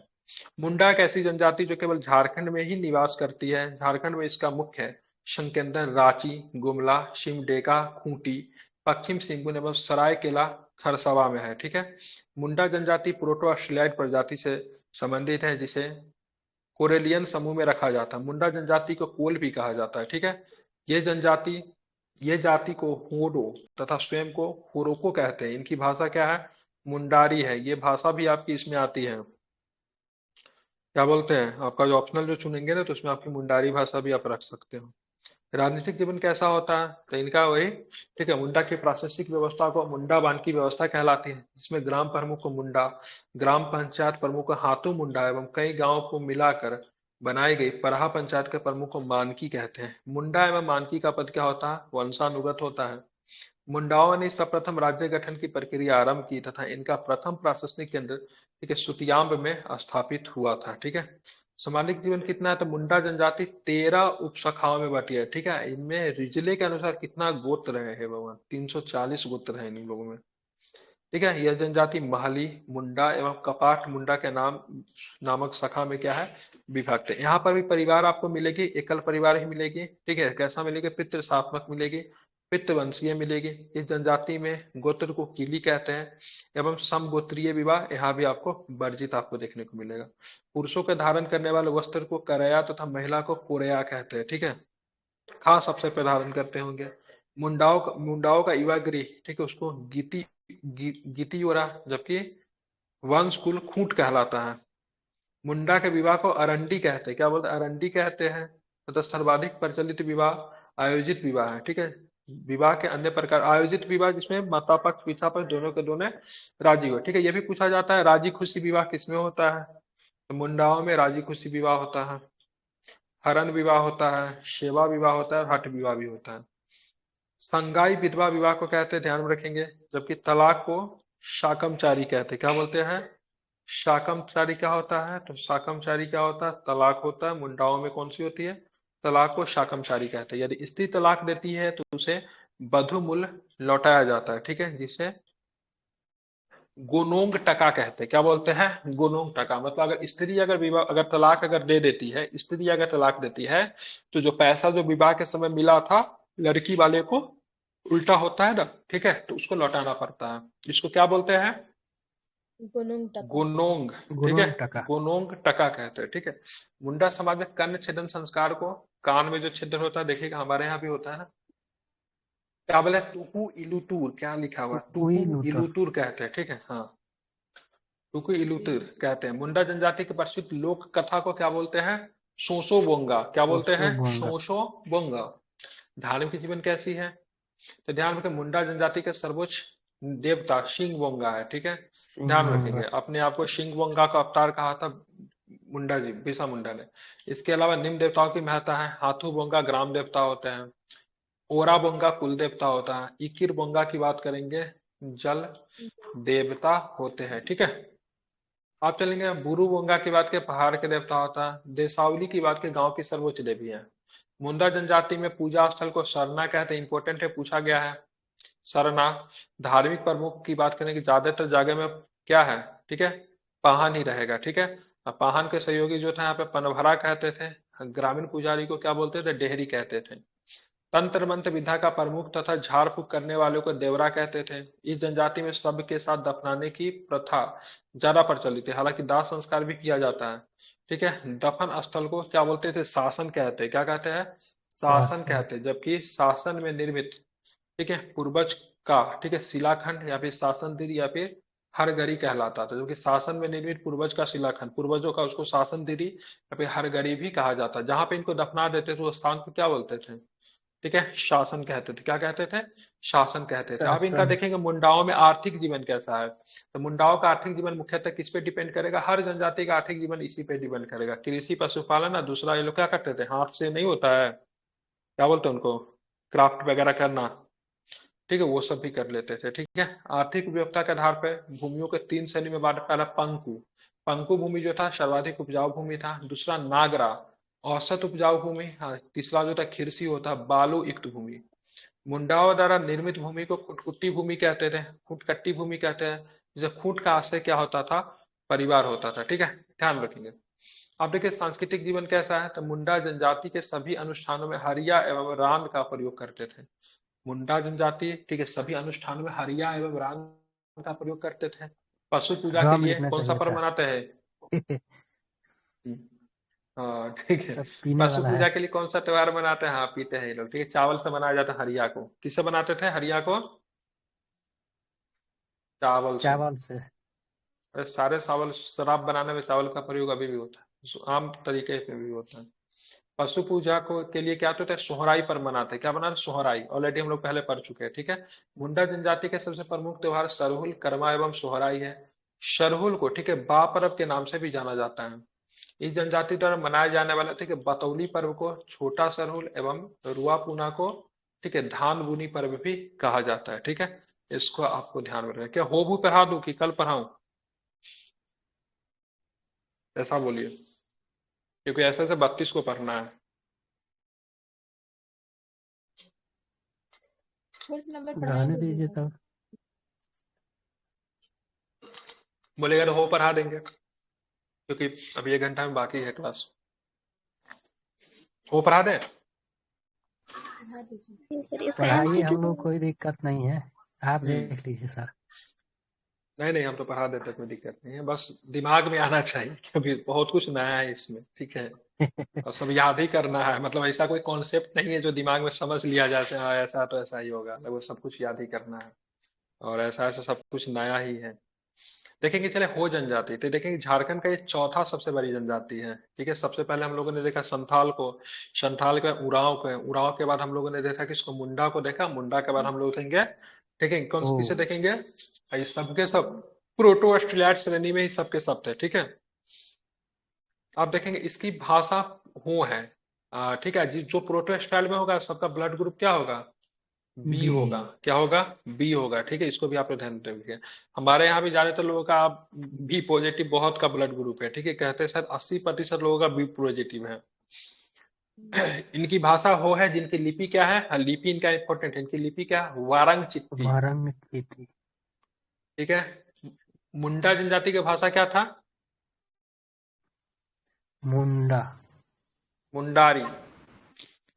मुंडा एक ऐसी जनजाति जो केवल झारखंड में ही निवास करती है। झारखंड में इसका मुख्य है संकेंद्र रांची, गुमला, सिमडेगा, खूंटी, पश्चिम सिंहभूम एवं सरायकेला खरसावा में है। ठीक है, मुंडा जनजाति प्रोटो ऑस्ट्रेलियाइड प्रजाति से संबंधित है जिसे कोरेलियन समूह में रखा जाता है। मुंडा जनजाति को कोल भी कहा जाता है। ठीक है, ये जनजाति ये जाति को होडो तथा स्वयं को होरोको कहते हैं। इनकी भाषा क्या है? मुंडारी है। ये भाषा भी आपकी इसमें आती है, क्या बोलते हैं, आपका जो ऑप्शनल जो चुनेंगे ना तो उसमें आपकी मुंडारी भाषा भी आप रख सकते हो। राजनीतिक जीवन कैसा होता है? तो इनका वही, ठीक है, मुंडा की प्रशासनिक व्यवस्था को मुंडा बानकी व्यवस्था कहलाती है, जिसमें ग्राम प्रमुख को मुंडा, ग्राम पंचायत प्रमुख को हाथू मुंडा एवं कई गांवों को मिलाकर बनाई गई पराहा पंचायत के प्रमुख को मानकी कहते हैं। मुंडा एवं मानकी का पद क्या होता है? वंशानुगत होता है। मुंडाओं ने सर्वप्रथम राज्य गठन की प्रक्रिया आरंभ की तथा इनका प्रथम प्रशासनिक केंद्र, ठीक है, सुतियांब में स्थापित हुआ था। ठीक है, सामाजिक जीवन कितना है? तो मुंडा जनजाति 13 उपशाखाओं में बटी है। ठीक है, इनमें रिजले के अनुसार कितना गोत्र है भगवान? 340 गोत्र है इन लोगों में। ठीक है, यह जनजाति महली मुंडा एवं कपाट मुंडा के नामक शाखा में क्या है? विभक्त है। यहाँ पर भी परिवार आपको मिलेगी, एकल परिवार ही मिलेगी। ठीक है, कैसा मिलेगी? पितृ शासनक मिलेगी, पितृवंशीय मिलेगी। इस जनजाति में गोत्र को कीली कहते हैं एवं समगोत्रीय विवाह यहाँ भी आपको वर्जित आपको देखने को मिलेगा। पुरुषों के धारण करने वाले वस्त्र को करया तथा महिला को कोरया कहते हैं। ठीक है, खास अवसर पर धारण करते होंगे। मुंडाओं का युवा गृह, ठीक है, उसको गीति ओरा, जबकि वंश कुल खूंट कहलाता है। मुंडा के विवाह को अरंडी कहते हैं। क्या बोलते हैं? अरंडी कहते हैं। मतलब सर्वाधिक प्रचलित विवाह आयोजित विवाह है। ठीक है, विवाह के अन्य प्रकार आयोजित विवाह जिसमें माता पक्ष पिता पक्ष दोनों के दोनों राजी हो। ठीक है, ये भी पूछा जाता है राजी खुशी विवाह किसमें होता है? तो मुंडाओं में राजी खुशी विवाह होता है, हरण विवाह होता है, सेवा विवाह होता है और हठ विवाह भी होता है। संगाई विधवा विवाह को कहते हैं, ध्यान में रखेंगे। जबकि तलाक को शाकमचारी कहते हैं। क्या बोलते हैं? शाकमचारी क्या होता है? तो शाकमचारी क्या होता है? तलाक होता है। मुंडाओं में कौन सी होती है? तलाक को शाकमचारी कहते हैं। यदि स्त्री तलाक देती है तो उसे बधुमूल लौटाया जाता है। ठीक है, जिसे गोनोंग टका कहते हैं। क्या बोलते हैं? गोनोंग टका। मतलब अगर स्त्री अगर विवाह अगर तलाक अगर दे देती है, स्त्री अगर तलाक देती है तो जो पैसा जो विवाह के समय मिला था लड़की वाले को, उल्टा होता है ना, ठीक है, तो उसको लौटाना पड़ता है। इसको क्या बोलते हैं? गोनोंग टका। गोनोंग। ठीक गोनोंग है, टका। गोनोंग टका कहते हैं। ठीक है, मुंडा समाज में कर्ण छेदन संस्कार को, कान में जो छेदन होता है देखिएगा, हमारे यहाँ भी होता है ना, क्या बोले? टुकु इलुतुर, क्या लिखा हुआ है? टुई टुकु लूतर। इलुतुर कहते हैं। ठीक है, हाँ, टुकु इलुतुर कहते हैं। मुंडा जनजाति के प्रसिद्ध लोक कथा को क्या बोलते हैं? शोशो बोंगा। क्या बोलते हैं? सोसोबोंगा। शोशो बोंगा। धार्मिक जीवन कैसी है? तो ध्यान रखें, मुंडा जनजाति के सर्वोच्च देवता शिंग बोंगा है। ठीक है, ध्यान रखेंगे, सिंहभूंगा। अपने आप को शिंग बोंगा का अवतार कहा था मुंडा जी, बिरसा मुंडा ने। इसके अलावा निम्न देवताओं की महत्ता है। हाथू बोंगा ग्राम देवता होते हैं, ओरा बोंगा कुल देवता होता है, इकिर बोंगा की बात करेंगे जल देवता होते हैं। ठीक है, आप चलेंगे बुरु बोंगा की बात के पहाड़ के देवता होता है, देसावली की बात के गांव की सर्वोच्च देवी है। मुंडा जनजाति में पूजा स्थल को सरना कहते हैं। इंपॉर्टेंट है, पूछा गया है सरना। धार्मिक प्रमुख की बात करें कि ज्यादातर जगह में क्या है? ठीक है, पाहन ही रहेगा। ठीक है, पाहन के सहयोगी जो था यहाँ पे पनभरा कहते थे। ग्रामीण पुजारी को क्या बोलते थे? डेहरी कहते थे। तंत्र मंत्र विद्या का प्रमुख तथा झाड़ फूक करने वालों को देवरा कहते थे। इस जनजाति में शव के साथ दफनाने की प्रथा ज्यादा प्रचलित है, हालांकि दाह संस्कार भी किया जाता है। ठीक है, दफन स्थल को क्या बोलते थे? शासन कहते हैं। क्या कहते हैं? शासन शासन। कहते हैं। जबकि शासन में निर्मित, ठीक है, पूर्वज का, ठीक है, शिलाखंड या फिर शासन दीर या फिर हरगरी कहलाता था। जो कि शासन में निर्मित पूर्वज का शिलाखंड, पूर्वजों का, उसको शासन दीरी या फिर हरगरी भी कहा जाता है। जहां पे इनको दफना देते थे उस स्थान को क्या बोलते थे? ठीक है, शासन कहते थे। क्या कहते थे? शासन कहते थे। अब इनका शासन। देखेंगे मुंडाओं में आर्थिक जीवन कैसा है। तो मुंडाओं का आर्थिक जीवन मुख्यतः किस पे डिपेंड करेगा? हर जनजाति का आर्थिक जीवन इसी पे डिपेंड करेगा, कृषि पशुपालन। और दूसरा ये लोग क्या करते थे, हाथ से नहीं होता है, क्या बोलते हैं उनको, क्राफ्ट वगैरह करना, ठीक है, वो सब भी कर लेते थे। ठीक है, आर्थिक उपयोगिता के आधार पर भूमियों के 3 श्रेणी में बांटा। पहला पंकु, पंकु भूमि जो था सर्वाधिक उपजाऊ भूमि था। दूसरा नागरा, औसत उपजाऊ भूमि। हाँ, तीसरा जो था खिरसी होता, बालू युक्त भूमि। मुंडाओं द्वारा निर्मित भूमि को खुटकुटी भूमि कहते थे, खुटकट्टी भूमि कहते हैं। जैसे खूंट का आशय क्या होता था, परिवार होता था। ठीक है, ध्यान रखेंगे। अब देखिए सांस्कृतिक जीवन कैसा है। तो मुंडा जनजाति के सभी अनुष्ठानों में हरिया एवं रांद का प्रयोग करते थे। मुंडा जनजाति, ठीक है, सभी अनुष्ठानों में हरिया एवं रांग का प्रयोग करते थे। पशु पूजा के रॉ में लिए लिखना कौन सा चाहिए पर्व था। मनाते हैं? हाँ ठीक है। सब पीने पशु वाला है। पूजा के लिए कौन सा त्योहार मनाते हैं? हाँ, पीते हैं ये लोग। ठीक है, चावल से बनाया जाता है हरिया को। किससे बनाते थे हरिया को? चावल से। चावल से। अरे सारे चावल, शराब बनाने में चावल का प्रयोग अभी भी होता है, आम तरीके से भी होता है। पशु पूजा को के लिए क्या होता है, सोहराई पर मनाते हैं। क्या बनाते हैं? सोहराई। ऑलरेडी हम लोग पहले पढ़ चुके हैं। ठीक है, मुंडा जनजाति के सबसे प्रमुख त्योहार सरहुल, करमा एवं सोहराई है। सरहुल को, ठीक है, बा पर्व के नाम से भी जाना जाता है। इस जनजाति द्वारा मनाए जाने वाले, ठीक है, बतौली पर्व को छोटा सरहुल एवं रुआ पूना को, ठीक है, धान बुनी पर्व भी कहा जाता है। ठीक है, इसको आपको ध्यान में रखना। क्या हो भी पढ़ा दूं कि कल पढ़ाऊं? ऐसा बोलिए, क्योंकि ऐसे ऐसे 32 को पढ़ना है। फर्स्ट नंबर पढ़ा रहने दीजिए दीजिए सर। तब। बोलेगा तो हो पढ़ा देंगे, क्योंकि अभी 1 घंटा में बाकी है क्लास। हो पढ़ा दें? पढ़ा दीजिए। ये सर इसका पढ़ाइए, एमसीक्यू हम लोग कोई दिक्कत नहीं है। आप हम्म देख लीजिए सर। नहीं नहीं, हम तो पढ़ा देते, कोई दिक्कत नहीं है, बस दिमाग में आना चाहिए, क्योंकि बहुत कुछ नया है इसमें। ठीक है, और सब याद ही करना है। मतलब ऐसा कोई कॉन्सेप्ट नहीं है जो दिमाग में समझ लिया जाए से, हाँ ऐसा तो ऐसा ही होगा, लगभग सब कुछ याद ही करना है। और ऐसा ऐसा सब कुछ नया ही है। देखेंगे, चले हो जनजाति, तो देखेंगे झारखंड का ये चौथा सबसे बड़ी जनजाति है। ठीक है, सबसे पहले हम लोगों ने देखा संथाल को, संथाल के बाद उरांव को, उरांव के बाद हम लोगों ने देखा किसको, मुंडा को देखा। मुंडा के बाद हम लोग देखेंगे, देखेंगे कौन ओ। किसे देखेंगे, ये सबके सब प्रोटो ऑस्ट्रेलियाड श्रेणी में ही सबके सब थे। ठीक है, आप देखेंगे इसकी भाषा हो है। ठीक है जी, जो प्रोटो स्टाइल में होगा सबका ब्लड ग्रुप क्या होगा, बी बी। होगा। क्या होगा? बी होगा। ठीक है, इसको भी आप लोग ध्यान रखिए। हमारे यहाँ भी ज्यादातर लोगों का बी पॉजिटिव बहुत का ब्लड ग्रुप है। ठीक है, कहते हैं शायद 80% लोगों का बी पॉजिटिव है। इनकी भाषा हो है, जिनकी लिपि क्या है, हाँ, लिपि इनका इंपॉर्टेंट है। इनकी लिपि क्या है? वारंग चित्ती। वारंग की थी। ठीक है, मुंडा जनजाति की भाषा क्या था? मुंडा। मुंडारी।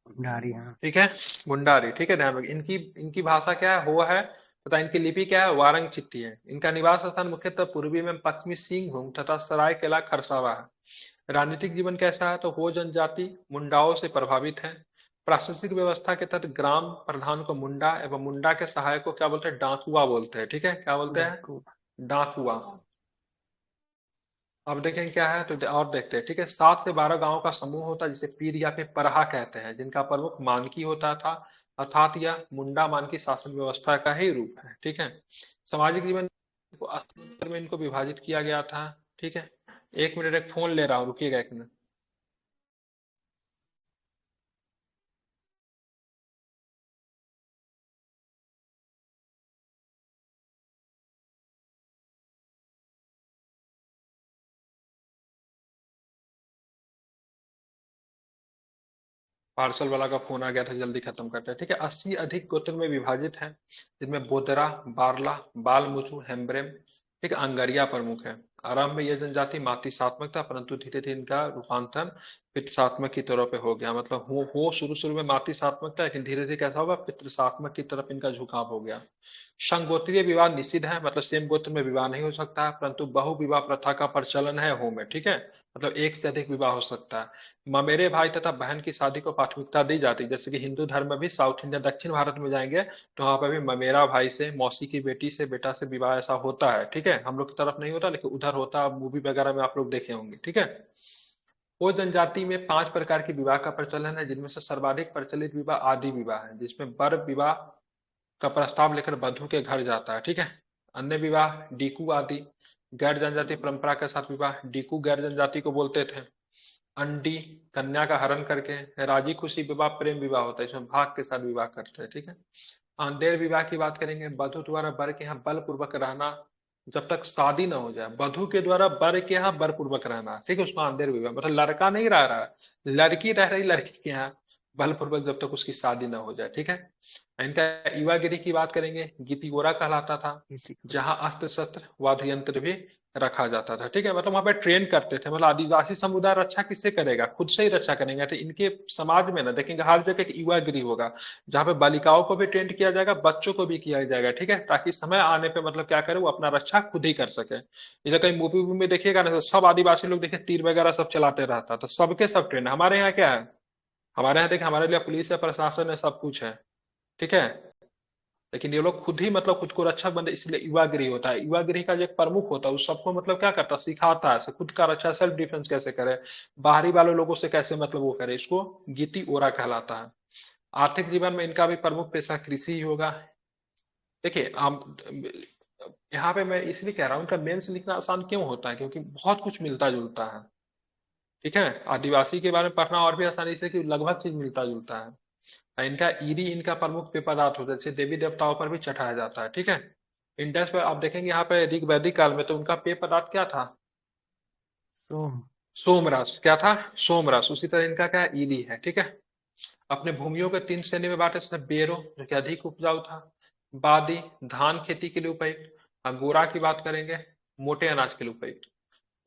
मुंडारी, हाँ। ठीक है, मुंडारी। ठीक है, ध्यान रखिए। इनकी इनकी भाषा क्या है, हो है तथा इनकी लिपि क्या है, वारंग चित्ती है। इनका निवास स्थान मुख्यतः पूर्वी में पश्चिमी सिंहभूम तथा सरायकेला खरसावा है। राजनीतिक जीवन कैसा है, तो हो जनजाति मुंडाओं से प्रभावित है। प्रशासनिक व्यवस्था के तहत ग्राम प्रधान को मुंडा एवं मुंडा के सहायक को क्या बोलते हैं, डाकुआ बोलते हैं। ठीक है, क्या बोलते हैं? डाकू। डाकुआ। अब देखें क्या है, तो और देखते हैं। ठीक है, 7 से 12 गांवों का समूह होता है, जिसे पीर या फिर परहा कहते हैं, जिनका प्रमुख मानकी होता था। अर्थात यह मुंडा मानकी शासन व्यवस्था का ही रूप है। ठीक है, सामाजिक जीवन को 80 में इनको विभाजित किया गया था। ठीक है, 1 मिनट, एक फोन ले रहा हूँ, रुकिएगा 1 मिनट। पार्सल वाला का फोन आ गया था, जल्दी खत्म करते हैं। ठीक है, 80 अधिक गोत्र में विभाजित है, जिनमें बोदरा, बारला, बालमुचु, हेम्ब्रेम, ठीक है, अंगरिया प्रमुख है। आरंभ में यह जनजाति मातृसात्मक था, परंतु धीरे धीरे इनका रूपांतरण पितृसात्मक की तरफ पे हो गया। मतलब हो शुरू शुरू में मातृसात्मक था, लेकिन धीरे धीरे कैसा होगा, पितृसात्मक की तरफ इनका झुकाव हो गया। संगोत्रीय विवाह निषिद्ध है, मतलब सेम गोत्र में विवाह नहीं हो सकता है, परंतु बहु विवाह प्रथा का प्रचलन है हो में। ठीक है, मतलब एक से अधिक विवाह हो सकता है। ममेरे भाई तथा बहन की शादी को प्राथमिकता दी जाती है। जैसे कि हिंदू धर्म में भी साउथ इंडिया, दक्षिण भारत में जाएंगे तो वहां पर भी ममेरा भाई से, मौसी की बेटी से, बेटा से विवाह ऐसा होता है। ठीक है, हम लोग की तरफ नहीं होता, लेकिन उधर होता है, मूवी वगैरह में आप लोग देखे होंगे। ठीक है, वो जनजाति में 5 प्रकार की विवाह का प्रचलन है, जिनमें से सर्वाधिक प्रचलित विवाह आदि विवाह है, जिसमें वर विवाह का प्रस्ताव लेकर वधु के घर जाता है, ठीक है। अन्य विवाह डीकू आदि। गैर जनजाति परंपरा के साथ विवाह, डीकू गैर जनजाति को बोलते थे। अंडी, कन्या का हरण करके। राजी खुशी विवाह प्रेम विवाह होता है, इसमें भाग के साथ विवाह करते हैं, ठीक है। आंदेर विवाह की बात करेंगे, वधु द्वारा वर के यहाँ बलपूर्वक रहना जब तक शादी न हो जाए, वधु के द्वारा वर के यहाँ बलपूर्वक रहना, ठीक है, उसको आंदेर विवाह, मतलब लड़का नहीं रह रहा है, लड़की रह रही लड़की के यहाँ बलपूर्वक जब तक उसकी शादी न हो जाए, ठीक है। इनका युवागिरी की बात करेंगे, गीतिगोरा कहलाता था, जहां अस्त्र शस्त्र वाद्य यंत्र भी रखा जाता था, ठीक है। मतलब वहां पे ट्रेन करते थे, मतलब आदिवासी समुदाय रक्षा किससे करेगा, खुद से ही रक्षा करेंगे। तो इनके समाज में ना देखेंगे हर जगह एक युवागिरी होगा, जहाँ पे बालिकाओं को भी ट्रेन किया जाएगा, बच्चों को भी किया जाएगा, ठीक है, ताकि समय आने पे मतलब क्या करे, वो अपना रक्षा खुद ही कर सके। जैसे कहीं मूवी में देखिएगा ना, तो सब आदिवासी लोग देखिए तीर वगैरह सब चलाते रहता, तो सबके सब ट्रेन। हमारे यहाँ क्या है, हमारे यहाँ देखिए हमारे लिए पुलिस है, प्रशासन है, सब कुछ है, ठीक है। लेकिन ये लोग खुद ही मतलब खुद को रक्षक बनते, इसलिए युवागिरी होता है। युवागिरी का जो एक प्रमुख होता है, उस सबको मतलब क्या करता है, सिखाता है खुद का रक्षा, सेल्फ डिफेंस कैसे करे, बाहरी वाले लोगों से कैसे मतलब वो करे, इसको गीति ओरा कहलाता है। आर्थिक जीवन में इनका भी प्रमुख पेशा कृषि ही होगा। देखिए आप, यहाँ पे मैं इसलिए कह रहा हूँ इनका मेंस लिखना आसान क्यों होता है, क्योंकि बहुत कुछ मिलता जुलता है, ठीक है। आदिवासी के बारे में पढ़ना और भी आसानी से, कि लगभग चीज मिलता जुलता है। इनका ईरी इनका प्रमुख पेय पदार्थ होता है, जैसे देवी देवताओं पर भी चढ़ाया जाता है, ठीक है। इंडेक्स पर आप देखेंगे यहाँ पे ऋग वैदिक काल में तो उनका पेय पदार्थ क्या था, सोम सोमरस। क्या था, सोमरस। उसी तरह इनका क्या है, ईरी है, ठीक है। अपने भूमियों के 3 श्रेणी में बांटे, इसमें बेरो जो कि अधिक उपजाऊ था, बादी धान खेती के लिए उपयुक्त, गोरा की बात करेंगे मोटे अनाज के लिए उपयुक्त।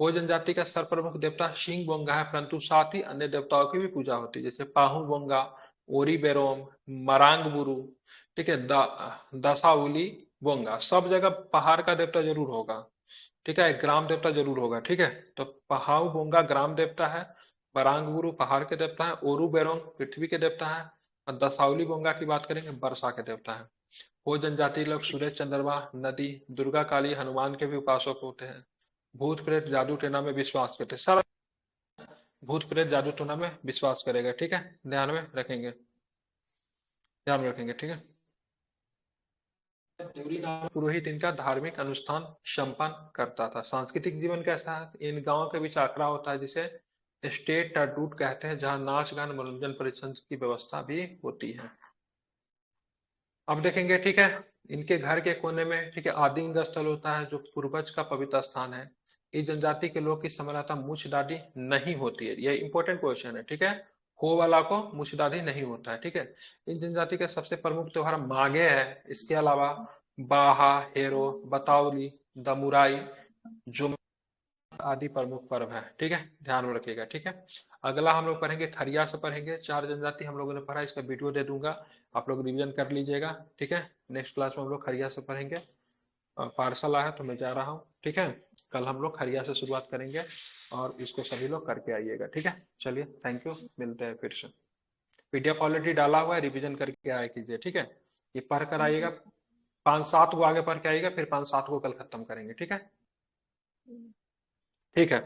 वो जनजाति का सर्वप्रमुख देवता शिंग बोंगा है, परंतु साथ ही अन्य देवताओं की भी पूजा होती है, जैसे पाहु बोंगा, ओरी बेरोम, मरांग बुरु, ठीक है, दसाउली बोंगा। सब जगह पहाड़ का देवता जरूर होगा, ठीक है, ग्राम देवता जरूर होगा, ठीक है। तो पहाउ बोंगा ग्राम देवता है, मरांग बुरु पहाड़ के देवता है, ओरू बेरोंग पृथ्वी के देवता है, और दसाउली बोंगा की बात करेंगे वर्षा के देवता है। वो जनजाति लोग सूर्य, चंद्रमा, नदी, दुर्गा, काली, हनुमान के भी उपासक होते हैं। भूत प्रेत जादू टोना में विश्वास करते हैं, सारा भूत प्रेत जादू टोना में विश्वास करेगा, ठीक है, ध्यान में रखेंगे, ध्यान में रखेंगे, ठीक है। देवरी नामक पुरोहित इनका धार्मिक अनुष्ठान संपन्न करता था। सांस्कृतिक जीवन कैसा है, इन गांवों के बीच आखड़ा होता है, जिसे स्टेट टूट कहते हैं, जहां नाच गान मनोरंजन परिसर की व्यवस्था भी होती है। अब देखेंगे, ठीक है, इनके घर के कोने में, ठीक है, आदिम स्थल होता है, जो पूर्वज का पवित्र स्थान है। इस जनजाति के लोग की सामान्यतः मूछ दाढ़ी नहीं होती है, यह इंपॉर्टेंट क्वेश्चन है, ठीक है। हो वाला को मूछ दाढ़ी नहीं होता है, ठीक है। इन जनजाति के सबसे प्रमुख त्योहार माघे है, इसके अलावा बाहा, हेरो, बतावली, दमुराई, जुम आदि प्रमुख पर्व है, ठीक है, ध्यान में रखिएगा, ठीक है। अगला हम लोग पढ़ेंगे खरिया से पढ़ेंगे, 4 जनजाति हम लोगों ने पढ़ा, इसका वीडियो दे दूंगा, आप लोग रिवीजन कर लीजिएगा, ठीक है। नेक्स्ट क्लास में हम लोग खरिया से पढ़ेंगे। पार्सल आया तो मैं जा रहा हूँ, ठीक है। कल हम लोग खरिया से शुरुआत करेंगे और इसको सभी लोग करके आइएगा, ठीक है। चलिए, थैंक यू, मिलते हैं फिर से। पीडीएफ ऑलरेडी डाला हुआ है, रिविजन करके आया कीजिए, ठीक है। ये पढ़ कर आइएगा, 5-7 को आगे पढ़ के आइएगा, फिर 5-7 को कल खत्म करेंगे, ठीक है, ठीक है।